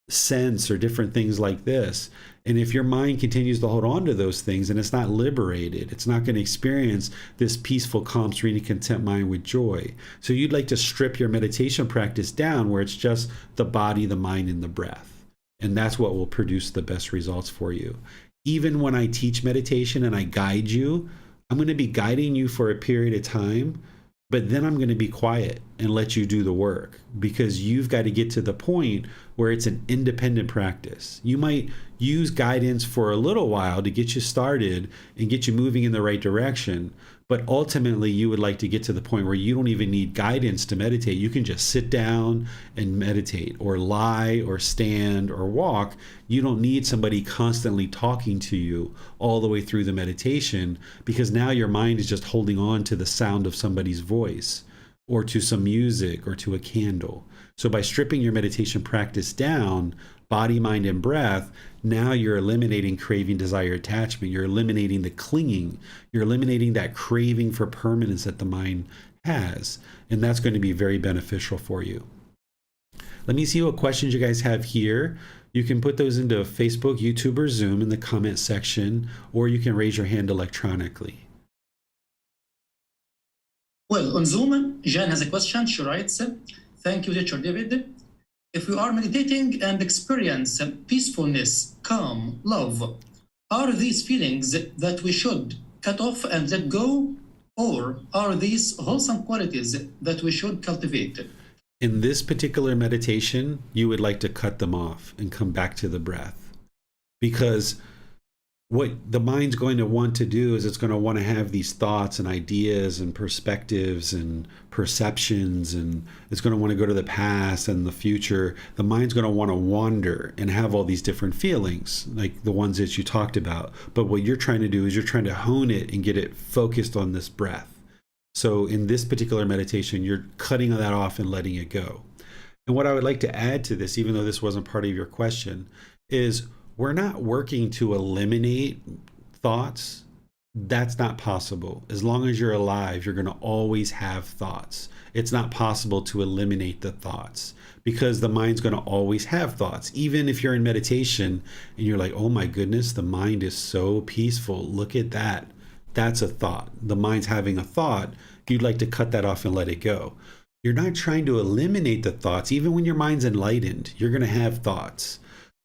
scents or different things like this. And if your mind continues to hold on to those things and it's not liberated, it's not going to experience this peaceful, calm, serene, and content mind with joy. So you'd like to strip your meditation practice down where it's just the body, the mind, and the breath. And that's what will produce the best results for you. Even when I teach meditation and I guide you, I'm going to be guiding you for a period of time, but then I'm going to be quiet and let you do the work, because you've got to get to the point where it's an independent practice. You might use guidance for a little while to get you started and get you moving in the right direction, but ultimately you would like to get to the point where you don't even need guidance to meditate. You can just sit down and meditate, or lie, or stand, or walk. You don't need somebody constantly talking to you all the way through the meditation, because now your mind is just holding on to the sound of somebody's voice, or to some music, or to a candle. So by stripping your meditation practice down, body, mind, and breath, now you're eliminating craving, desire, attachment. You're eliminating the clinging. You're eliminating that craving for permanence that the mind has. And that's going to be very beneficial for you. Let me see what questions you guys have here. You can put those into Facebook, YouTube, or Zoom in the comment section, or you can raise your hand electronically. Well, on Zoom, Jan has a question. She writes, "Thank you, Teacher David. If we are meditating and experience peacefulness, calm, love, are these feelings that we should cut off and let go, or are these wholesome qualities that we should cultivate?" In this particular meditation, you would like to cut them off and come back to the breath, because what the mind's going to want to do is it's going to want to have these thoughts and ideas and perspectives and perceptions, and it's going to want to go to the past and the future. The mind's going to want to wander and have all these different feelings, like the ones that you talked about. But what you're trying to do is you're trying to hone it and get it focused on this breath. So in this particular meditation, you're cutting that off and letting it go. And what I would like to add to this, even though this wasn't part of your question, is we're not working to eliminate thoughts. That's not possible. As long as you're alive, you're going to always have thoughts. It's not possible to eliminate the thoughts, because the mind's going to always have thoughts. Even if you're in meditation and you're like, oh my goodness, the mind is so peaceful. Look at that. That's a thought. The mind's having a thought. You'd like to cut that off and let it go. You're not trying to eliminate the thoughts. Even when your mind's enlightened, you're going to have thoughts.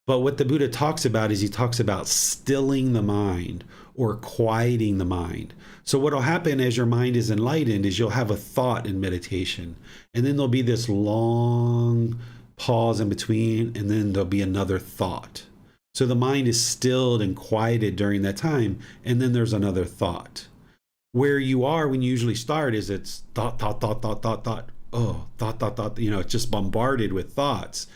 But what the Buddha talks about is he talks about stilling the mind or quieting the mind. So what will happen as your mind is enlightened is you'll have a thought in meditation, and then there'll be this long pause in between, and then there'll be another thought. So the mind is stilled and quieted during that time, and then there's another thought. Where you are when you usually start is it's thought, thought, thought, thought, thought, thought. Oh, thought, thought, thought. It's just bombarded with thoughts.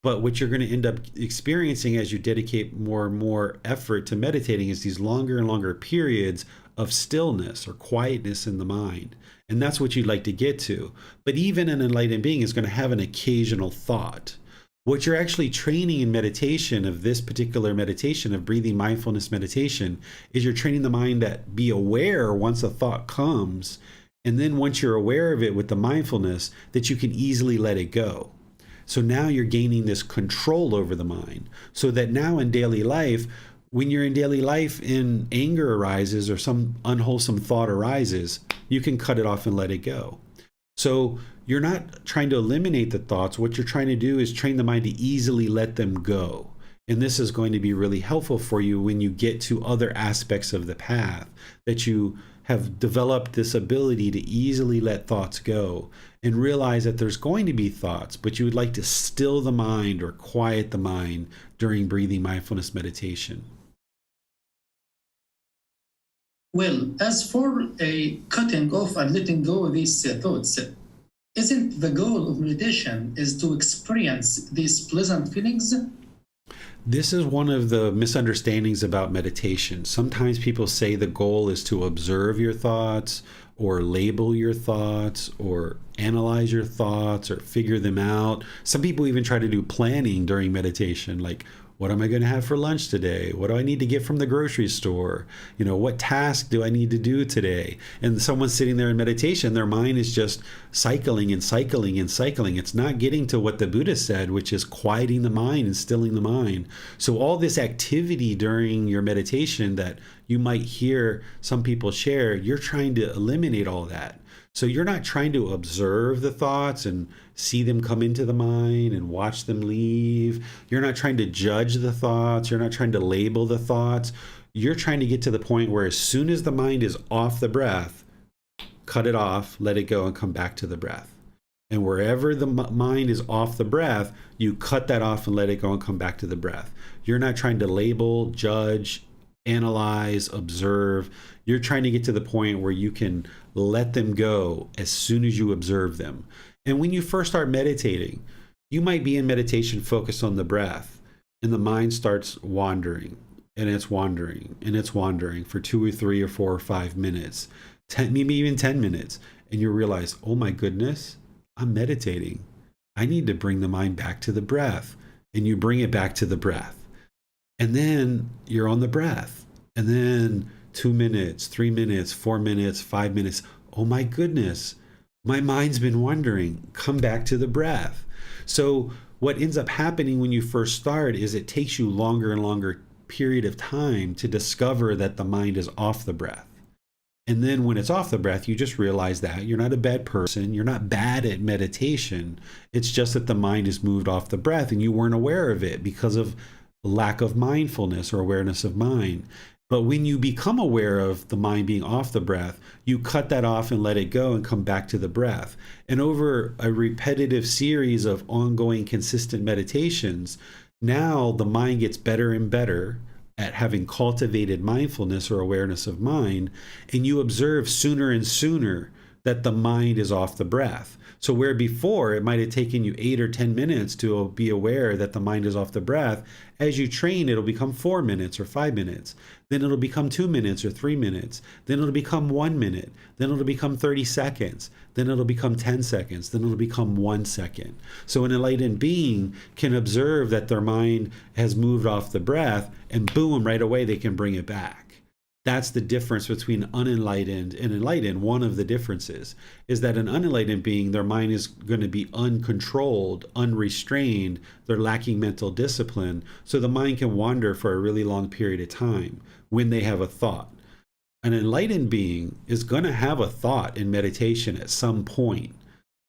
But what you're going to end up experiencing as you dedicate more and more effort to meditating is these longer and longer periods of stillness or quietness in the mind. And that's what you'd like to get to. But even an enlightened being is going to have an occasional thought. What you're actually training in meditation, of this particular meditation, of breathing mindfulness meditation, is you're training the mind that be aware once a thought comes. And then once you're aware of it with the mindfulness, that you can easily let it go. So now you're gaining this control over the mind, so that now in daily life, when you're in daily life and anger arises or some unwholesome thought arises, you can cut it off and let it go. So you're not trying to eliminate the thoughts. What you're trying to do is train the mind to easily let them go. And this is going to be really helpful for you when you get to other aspects of the path, that you have developed this ability to easily let thoughts go and realize that there's going to be thoughts, but you would like to still the mind or quiet the mind during breathing mindfulness meditation. Well, as for cutting off and letting go of these thoughts, isn't the goal of meditation is to experience these pleasant feelings? This is one of the misunderstandings about meditation. Sometimes people say the goal is to observe your thoughts, or label your thoughts, or analyze your thoughts, or figure them out. Some people even try to do planning during meditation, like, What am I going to have for lunch today? What do I need to get from the grocery store? What task do I need to do today? And someone's sitting there in meditation, their mind is just cycling and cycling and cycling. It's not getting to what the Buddha said, which is quieting the mind and stilling the mind. So all this activity during your meditation that you might hear some people share, you're trying to eliminate all that. So you're not trying to observe the thoughts and see them come into the mind and watch them leave. You're not trying to judge the thoughts. You're not trying to label the thoughts. You're trying to get to the point where as soon as the mind is off the breath, cut it off, let it go, and come back to the breath. And wherever the mind is off the breath, you cut that off and let it go and come back to the breath. You're not trying to label, judge, analyze, observe. You're trying to get to the point where you can let them go as soon as you observe them. And when you first start meditating, you might be in meditation focused on the breath, and the mind starts wandering, and it's wandering, and it's wandering for 2 or 3 or 4 or 5 minutes, 10, maybe even 10 minutes. And you realize, oh my goodness, I'm meditating. I need to bring the mind back to the breath. And you bring it back to the breath. And then you're on the breath. And then 2 minutes, 3 minutes, 4 minutes, 5 minutes. Oh my goodness, my mind's been wandering. Come back to the breath. So what ends up happening when you first start is it takes you longer and longer period of time to discover that the mind is off the breath. And then when it's off the breath, you just realize that you're not a bad person. You're not bad at meditation. It's just that the mind is moved off the breath and you weren't aware of it because of lack of mindfulness or awareness of mind. But when you become aware of the mind being off the breath, you cut that off and let it go and come back to the breath. And over a repetitive series of ongoing consistent meditations, now the mind gets better and better at having cultivated mindfulness or awareness of mind, and you observe sooner and sooner that the mind is off the breath. So where before it might have taken you 8 or 10 minutes to be aware that the mind is off the breath, as you train, it'll become 4 minutes or 5 minutes. Then it'll become 2 minutes or 3 minutes. Then it'll become 1 minute. Then it'll become 30 seconds. Then it'll become 10 seconds. Then it'll become 1 second. So an enlightened being can observe that their mind has moved off the breath, and boom, right away they can bring it back. That's the difference between unenlightened and enlightened. One of the differences is that an unenlightened being, their mind is going to be uncontrolled, unrestrained. They're lacking mental discipline. So the mind can wander for a really long period of time when they have a thought. An enlightened being is going to have a thought in meditation at some point,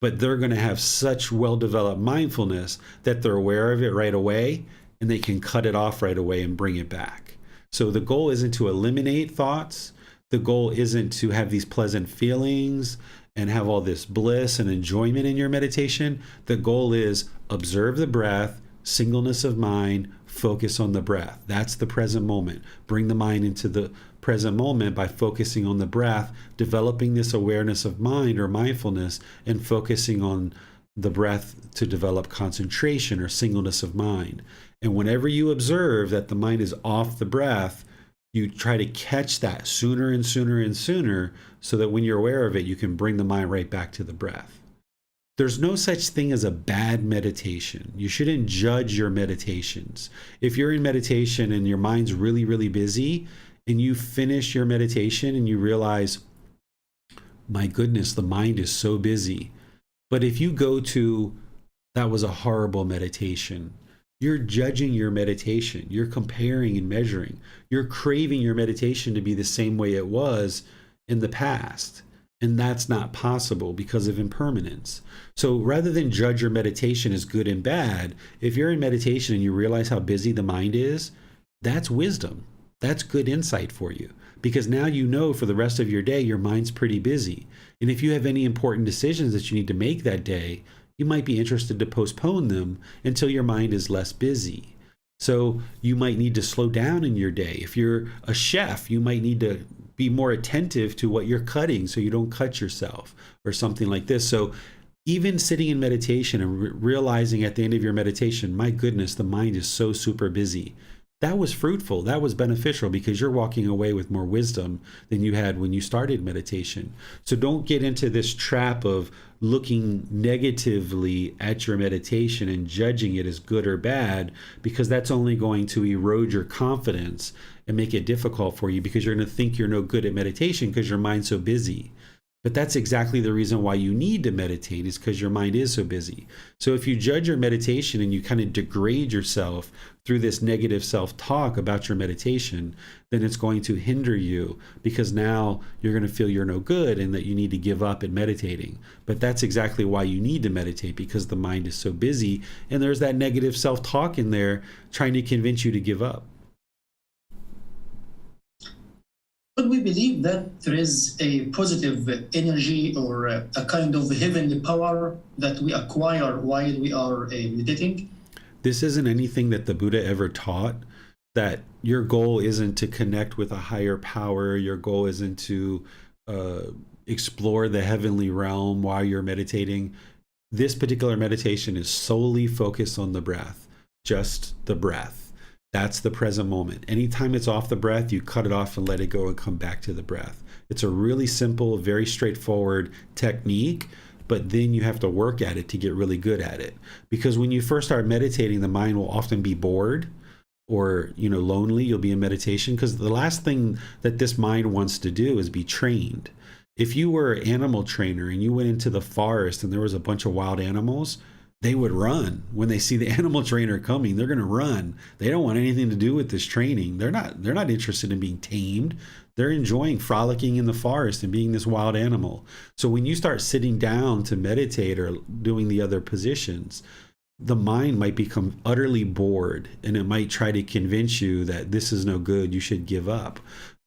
but they're going to have such well-developed mindfulness that they're aware of it right away and they can cut it off right away and bring it back. So the goal isn't to eliminate thoughts. The goal isn't to have these pleasant feelings and have all this bliss and enjoyment in your meditation. The goal is observe the breath, singleness of mind, focus on the breath. That's the present moment. Bring the mind into the present moment by focusing on the breath, developing this awareness of mind or mindfulness, and focusing on the breath to develop concentration or singleness of mind. And whenever you observe that the mind is off the breath, you try to catch that sooner and sooner and sooner so that when you're aware of it, you can bring the mind right back to the breath. There's no such thing as a bad meditation. You shouldn't judge your meditations. If you're in meditation and your mind's really, really busy and you finish your meditation and you realize, my goodness, the mind is so busy. But if you go to, that was a horrible meditation, you're judging your meditation. You're comparing and measuring. You're craving your meditation to be the same way it was in the past. And that's not possible because of impermanence. So rather than judge your meditation as good and bad, if you're in meditation and you realize how busy the mind is, that's wisdom. That's good insight for you. Because now you know for the rest of your day, your mind's pretty busy. And if you have any important decisions that you need to make that day, you might be interested to postpone them until your mind is less busy. So you might need to slow down in your day. If you're a chef, you might need to be more attentive to what you're cutting so you don't cut yourself or something like this. So even sitting in meditation and realizing at the end of your meditation, my goodness, the mind is so super busy. that was fruitful. That was beneficial because you're walking away with more wisdom than you had when you started meditation. So don't get into this trap of looking negatively at your meditation and judging it as good or bad, because that's only going to erode your confidence and make it difficult for you, because you're going to think you're no good at meditation because your mind's so busy. But that's exactly the reason why you need to meditate, is because your mind is so busy. So if you judge your meditation and you kind of degrade yourself through this negative self-talk about your meditation, then it's going to hinder you, because now you're going to feel you're no good and that you need to give up in meditating. But that's exactly why you need to meditate, because the mind is so busy and there's that negative self-talk in there trying to convince you to give up. But we believe that there is a positive energy or a kind of heavenly power that we acquire while we are meditating. This isn't anything that the Buddha ever taught, that your goal isn't to connect with a higher power. Your goal isn't to explore the heavenly realm while you're meditating. This particular meditation is solely focused on the breath, just the breath. That's the present moment. Anytime it's off the breath, you cut it off and let it go and come back to the breath. It's a really simple, very straightforward technique, but then you have to work at it to get really good at it. Because when you first start meditating, the mind will often be bored or, lonely. You'll be in meditation because the last thing that this mind wants to do is be trained. If you were an animal trainer and you went into the forest and there was a bunch of wild animals, they would run. When they see the animal trainer coming, they're going to run. They don't want anything to do with this training. They're not interested in being tamed. They're enjoying frolicking in the forest and being this wild animal. So when you start sitting down to meditate or doing the other positions, the mind might become utterly bored and it might try to convince you that this is no good, you should give up.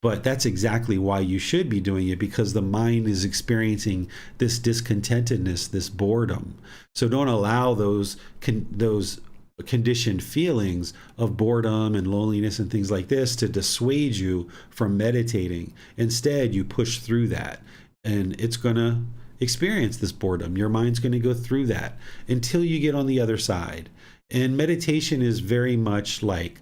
But that's exactly why you should be doing it, because the mind is experiencing this discontentedness, this boredom. So don't allow those conditioned feelings of boredom and loneliness and things like this to dissuade you from meditating. Instead, you push through that, and it's going to experience this boredom. Your mind's going to go through that until you get on the other side. And meditation is very much like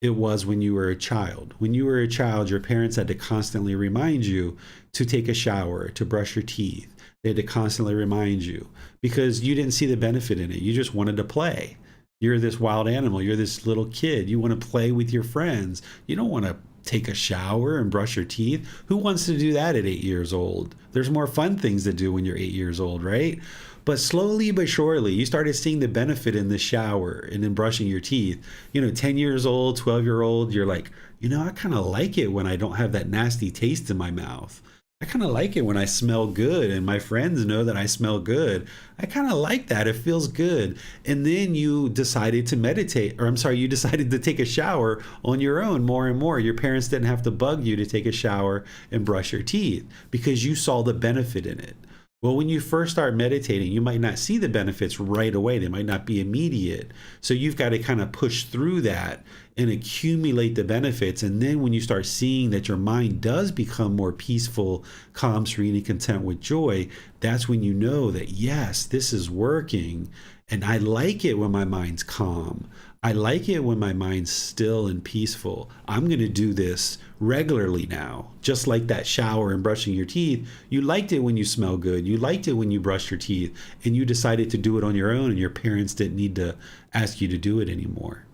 it was when you were a child. When you were a child, your parents had to constantly remind you to take a shower, to brush your teeth. They had to constantly remind you because you didn't see the benefit in it. You just wanted to play. You're this wild animal. You're this little kid. You want to play with your friends. You don't want to take a shower and brush your teeth. Who wants to do that at 8 years old? There's more fun things to do when you're 8 years old, right? But slowly but surely, you started seeing the benefit in the shower and in brushing your teeth. 10 years old, 12-year-old, you're like, I kind of like it when I don't have that nasty taste in my mouth. I kind of like it when I smell good and my friends know that I smell good. I kind of like that. It feels good. And then you decided to meditate, you decided to take a shower on your own more and more. Your parents didn't have to bug you to take a shower and brush your teeth because you saw the benefit in it. Well, when you first start meditating, you might not see the benefits right away. They might not be immediate. So you've got to kind of push through that and accumulate the benefits. And then when you start seeing that your mind does become more peaceful, calm, serene, and content with joy, that's when you know that, yes, this is working. And I like it when my mind's calm. I like it when my mind's still and peaceful. I'm going to do this regularly now, just like that shower and brushing your teeth. You liked it when you smell good. You liked it when you brushed your teeth, and you decided to do it on your own, and your parents didn't need to ask you to do it anymore.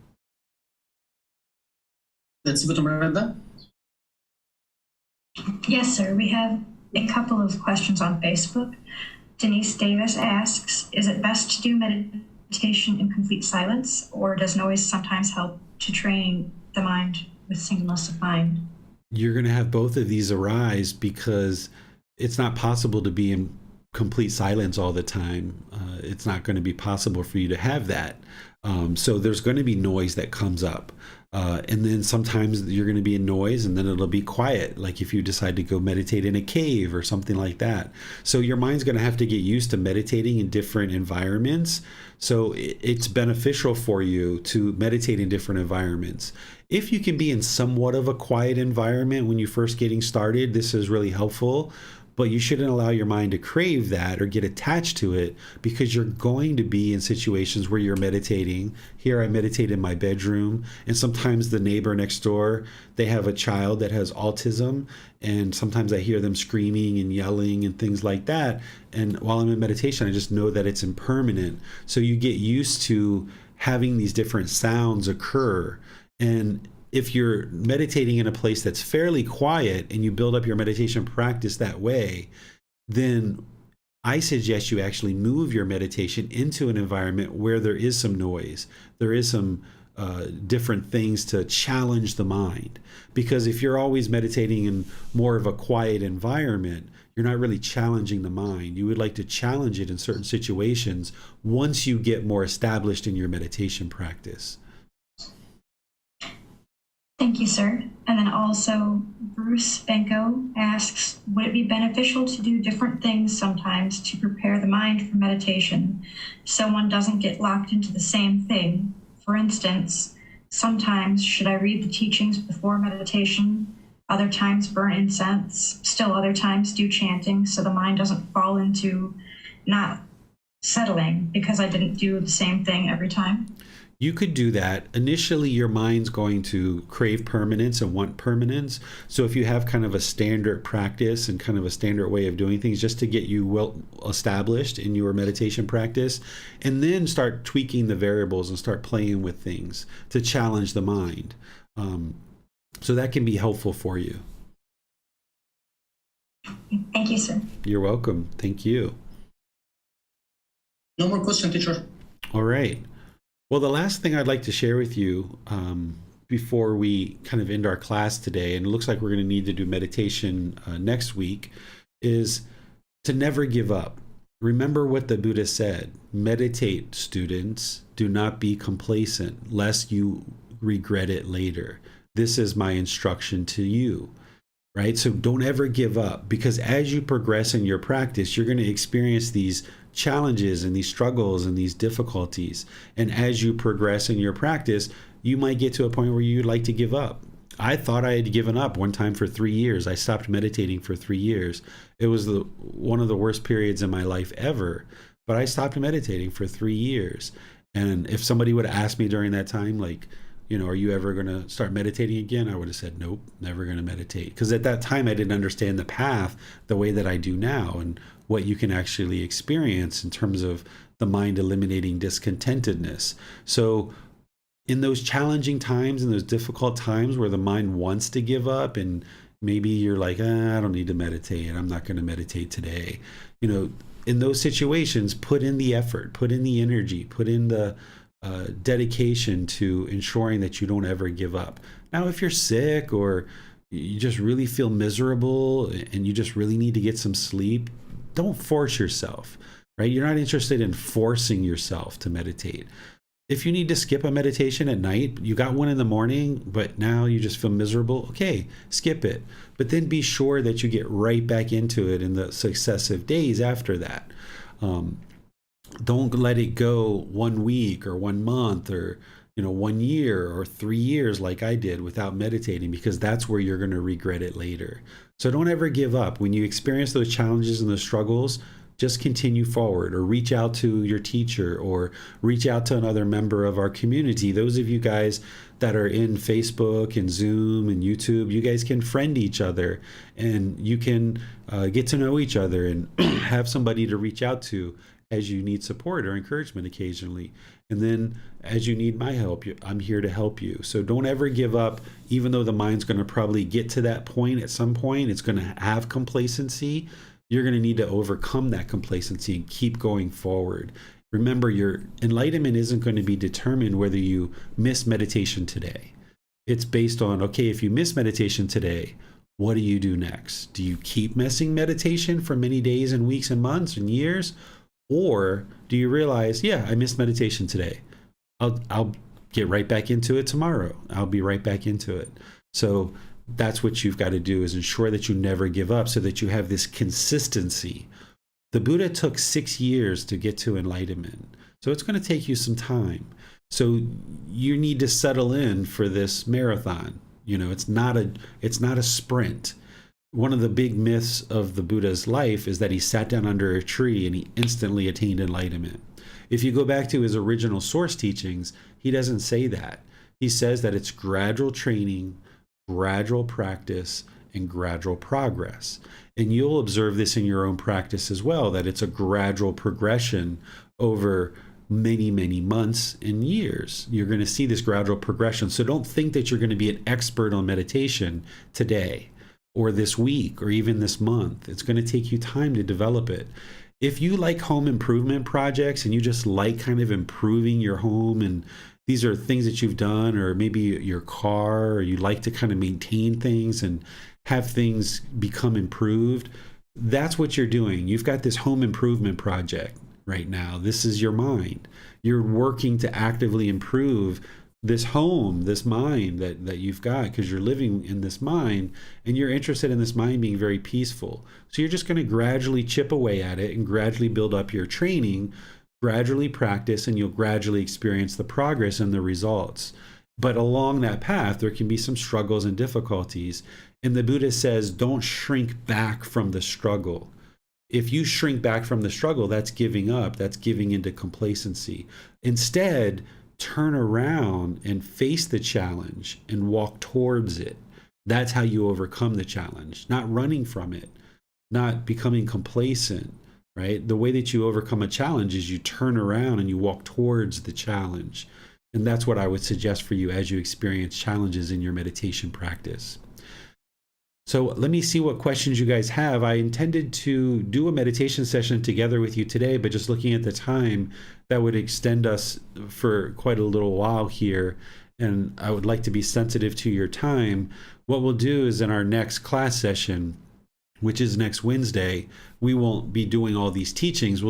That's good, Miranda. Yes, sir. We have a couple of questions on Facebook. Denise Davis asks, is it best to do meditation in complete silence, or does noise sometimes help to train the mind with singleness of mind? You're going to have both of these arise because it's not possible to be in complete silence all the time. It's not going to be possible for you to have that. So there's going to be noise that comes up. And then sometimes you're going to be in noise and then it'll be quiet, like if you decide to go meditate in a cave or something like that. So your mind's going to have to get used to meditating in different environments. So it's beneficial for you to meditate in different environments. If you can be in somewhat of a quiet environment when you're first getting started, this is really helpful. but you shouldn't allow your mind to crave that or get attached to it, because you're going to be in situations where you're meditating. Here I meditate in my bedroom, and sometimes the neighbor next door, they have a child that has autism, and sometimes I hear them screaming and yelling and things like that. And while I'm in meditation, I just know that it's impermanent. So you get used to having these different sounds occur. And if you're meditating in a place that's fairly quiet and you build up your meditation practice that way, then I suggest you actually move your meditation into an environment where there is some noise, there is some different things to challenge the mind. Because if you're always meditating in more of a quiet environment, you're not really challenging the mind. You would like to challenge it in certain situations once you get more established in your meditation practice. Thank you, sir. And then also, Bruce Benko asks, would it be beneficial to do different things sometimes to prepare the mind for meditation so one doesn't get locked into the same thing? For instance, sometimes should I read the teachings before meditation, other times burn incense, still other times do chanting so the mind doesn't fall into not settling because I didn't do the same thing every time? You could do that. Initially, your mind's going to crave permanence and want permanence. So if you have kind of a standard practice and kind of a standard way of doing things just to get you well established in your meditation practice, and then start tweaking the variables and start playing with things to challenge the mind. So that can be helpful for you. Thank you, sir. You're welcome. Thank you. No more question, teacher. All right. Well, the last thing I'd like to share with you before we kind of end our class today, and it looks like we're going to need to do meditation next week, is to never give up. Remember what the Buddha said: meditate, students, do not be complacent, lest you regret it later. This is my instruction to you. Right? So don't ever give up, because as you progress in your practice, you're going to experience these challenges and these struggles and these difficulties. And as you progress in your practice, you might get to a point where you'd like to give up. I thought I had given up one time for 3 years. I stopped meditating for 3 years. It was one of the worst periods in my life ever, but I stopped meditating for 3 years. And if somebody would have asked me during that time, like, are you ever going to start meditating again? I would have said, nope, never going to meditate. Because at that time, I didn't understand the path the way that I do now, and what you can actually experience in terms of the mind eliminating discontentedness. So in those challenging times, in those difficult times where the mind wants to give up, and maybe you're like, I don't need to meditate, I'm not going to meditate today. In those situations, put in the effort, put in the energy, put in the dedication to ensuring that you don't ever give up. Now, if you're sick or you just really feel miserable and you just really need to get some sleep, don't force yourself, right? You're not interested in forcing yourself to meditate. If you need to skip a meditation at night, you got one in the morning, but now you just feel miserable, okay, skip it. But then be sure that you get right back into it in the successive days after that. Don't let it go 1 week or 1 month or 1 year or 3 years like I did without meditating, because that's where you're going to regret it later. So don't ever give up. When you experience those challenges and those struggles, just continue forward, or reach out to your teacher, or reach out to another member of our community. Those of you guys that are in Facebook and Zoom and YouTube, you guys can friend each other, and you can get to know each other and have somebody to reach out to as you need support or encouragement occasionally. And then as you need my help, I'm here to help you. So don't ever give up, even though the mind's going to probably get to that point at some point. It's going to have complacency. You're going to need to overcome that complacency and keep going forward. Remember, your enlightenment isn't going to be determined whether you miss meditation today. It's based on, okay, if you miss meditation today, what do you do next? Do you keep missing meditation for many days and weeks and months and years? Or do you realize, yeah, I missed meditation today. I'll get right back into it tomorrow. I'll be right back into it. So that's what you've got to do, is ensure that you never give up so that you have this consistency. The Buddha took 6 years to get to enlightenment. So it's going to take you some time. So you need to settle in for this marathon. It's not a sprint. one of the big myths of the Buddha's life is that he sat down under a tree and he instantly attained enlightenment. If you go back to his original source teachings, he doesn't say that. He says that it's gradual training, gradual practice, and gradual progress. And you'll observe this in your own practice as well, that it's a gradual progression over many, many months and years. You're going to see this gradual progression. So don't think that you're going to be an expert on meditation today or this week or even this month. It's going to take you time to develop it. If you like home improvement projects and you just like kind of improving your home, and these are things that you've done, or maybe your car, or you like to kind of maintain things and have things become improved, that's what you're doing. You've got this home improvement project right now. This is your mind. You're working to actively improve this home, this mind that you've got, because you're living in this mind and you're interested in this mind being very peaceful. So you're just going to gradually chip away at it and gradually build up your training, gradually practice, and you'll gradually experience the progress and the results. But along that path, there can be some struggles and difficulties. And the Buddha says, don't shrink back from the struggle. If you shrink back from the struggle, that's giving up, that's giving into complacency. Instead, turn around and face the challenge and walk towards it. That's how you overcome the challenge, not running from it, not becoming complacent, right? The way that you overcome a challenge is you turn around and you walk towards the challenge. And that's what I would suggest for you as you experience challenges in your meditation practice. So let me see what questions you guys have. I intended to do a meditation session together with you today, but just looking at the time, that would extend us for quite a little while here. And I would like to be sensitive to your time. What we'll do is in our next class session, which is next Wednesday, we won't be doing all these teachings.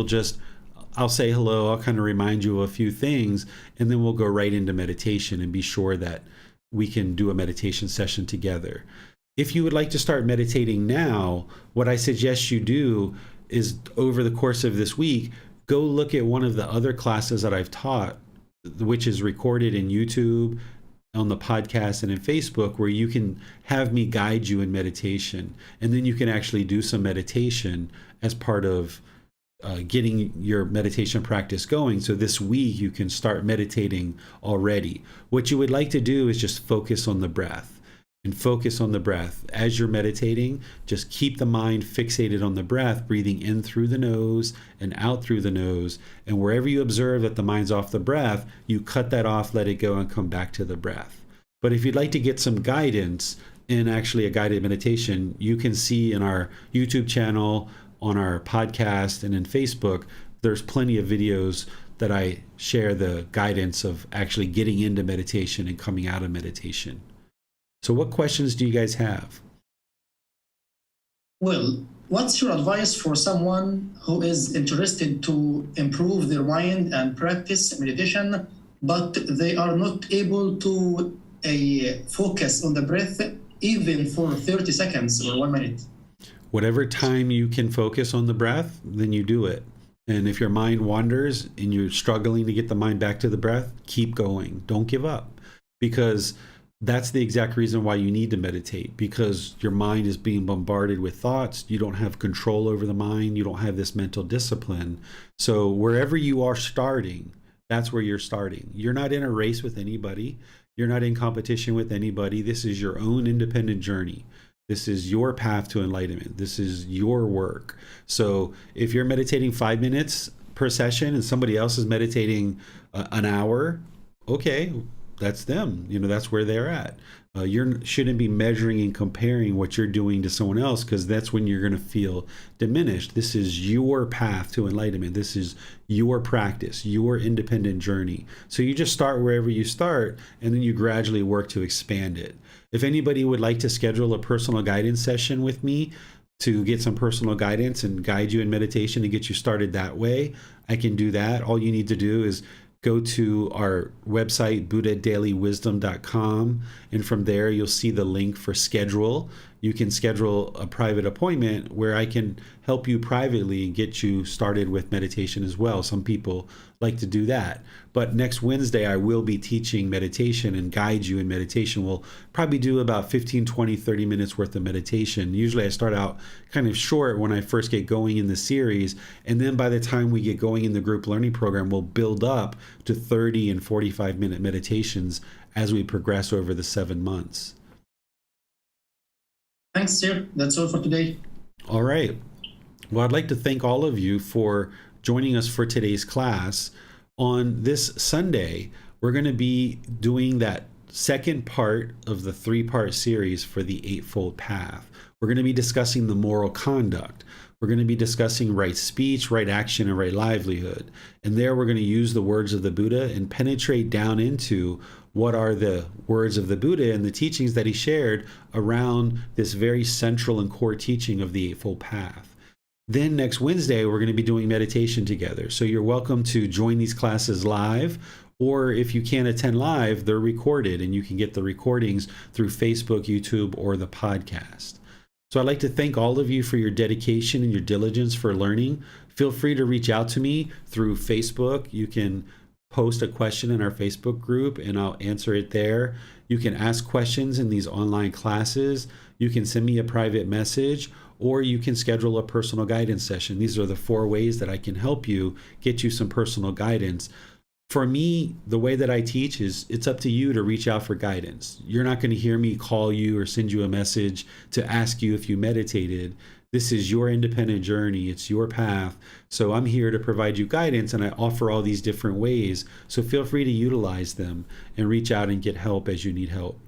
I'll say hello, I'll kind of remind you of a few things, and then we'll go right into meditation and be sure that we can do a meditation session together. If you would like to start meditating now, what I suggest you do is over the course of this week, go look at one of the other classes that I've taught, which is recorded in YouTube, on the podcast, and in Facebook, where you can have me guide you in meditation. And then you can actually do some meditation as part of getting your meditation practice going. So this week you can start meditating already. What you would like to do is just focus on the breath. And focus on the breath. As you're meditating, just keep the mind fixated on the breath, breathing in through the nose and out through the nose. And wherever you observe that the mind's off the breath, you cut that off, let it go, and come back to the breath. But if you'd like to get some guidance in actually a guided meditation, you can see in our YouTube channel, on our podcast, and in Facebook, there's plenty of videos that I share the guidance of actually getting into meditation and coming out of meditation. So what questions do you guys have? Well, what's your advice for someone who is interested to improve their mind and practice meditation, but they are not able to focus on the breath even for 30 seconds or 1 minute? Whatever time you can focus on the breath, then you do it. And if your mind wanders and you're struggling to get the mind back to the breath, keep going. Don't give up, because that's the exact reason why you need to meditate, because your mind is being bombarded with thoughts. You don't have control over the mind. You don't have this mental discipline. So wherever you are starting, that's where you're starting. You're not in a race with anybody. You're not in competition with anybody. This is your own independent journey. This is your path to enlightenment. This is your work. So if you're meditating 5 minutes per session and somebody else is meditating an hour, okay, that's them. That's where they're at. You shouldn't be measuring and comparing what you're doing to someone else, because that's when you're going to feel diminished. This is your path to enlightenment. This is your practice, your independent journey. So you just start wherever you start, and then you gradually work to expand it. If anybody would like to schedule a personal guidance session with me to get some personal guidance and guide you in meditation and get you started that way, I can do that. All you need to do is go to our website, buddhadailywisdom.com, and from there you'll see the link for schedule. you can schedule a private appointment where I can help you privately and get you started with meditation as well. Some people like to do that. But next Wednesday, I will be teaching meditation and guide you in meditation. We'll probably do about 15, 20, 30 minutes worth of meditation. Usually I start out kind of short when I first get going in the series. And then by the time we get going in the group learning program, we'll build up to 30 and 45-minute meditations as we progress over the 7 months. Thanks, sir. That's all for today. All right. Well, I'd like to thank all of you for joining us for today's class. On this Sunday, we're going to be doing that second part of the 3-part series for the Eightfold Path. We're going to be discussing the moral conduct. We're going to be discussing right speech, right action, and right livelihood. And there we're going to use the words of the Buddha and penetrate down into what are the words of the Buddha and the teachings that he shared around this very central and core teaching of the Eightfold Path. Then next Wednesday, we're going to be doing meditation together. So you're welcome to join these classes live, or if you can't attend live, they're recorded and you can get the recordings through Facebook, YouTube, or the podcast. So I'd like to thank all of you for your dedication and your diligence for learning. Feel free to reach out to me through Facebook. You can post a question in our Facebook group and I'll answer it there. You can ask questions in these online classes. You can send me a private message, or you can schedule a personal guidance session. These are the 4 ways that I can help you get you some personal guidance. For me, the way that I teach is it's up to you to reach out for guidance. You're not going to hear me call you or send you a message to ask you if you meditated. This is your independent journey. It's your path. So I'm here to provide you guidance, and I offer all these different ways. So feel free to utilize them and reach out and get help as you need help.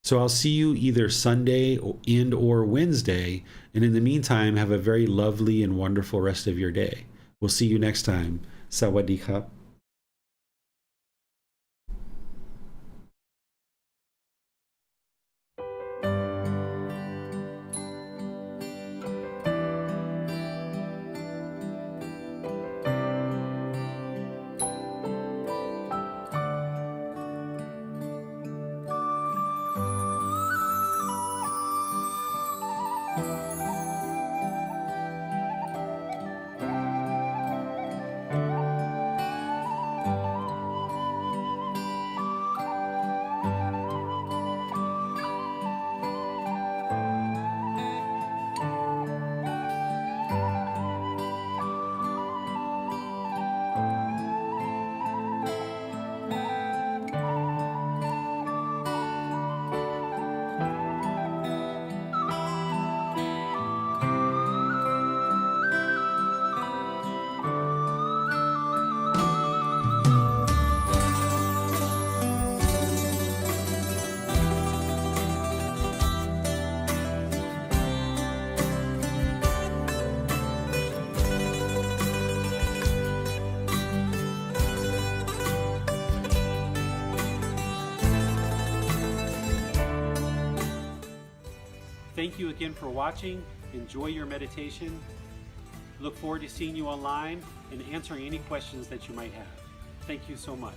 So I'll see you either Sunday or Wednesday. And in the meantime, have a very lovely and wonderful rest of your day. We'll see you next time. Sawadee krap. Thank you again for watching. Enjoy your meditation. Look forward to seeing you online and answering any questions that you might have. Thank you so much.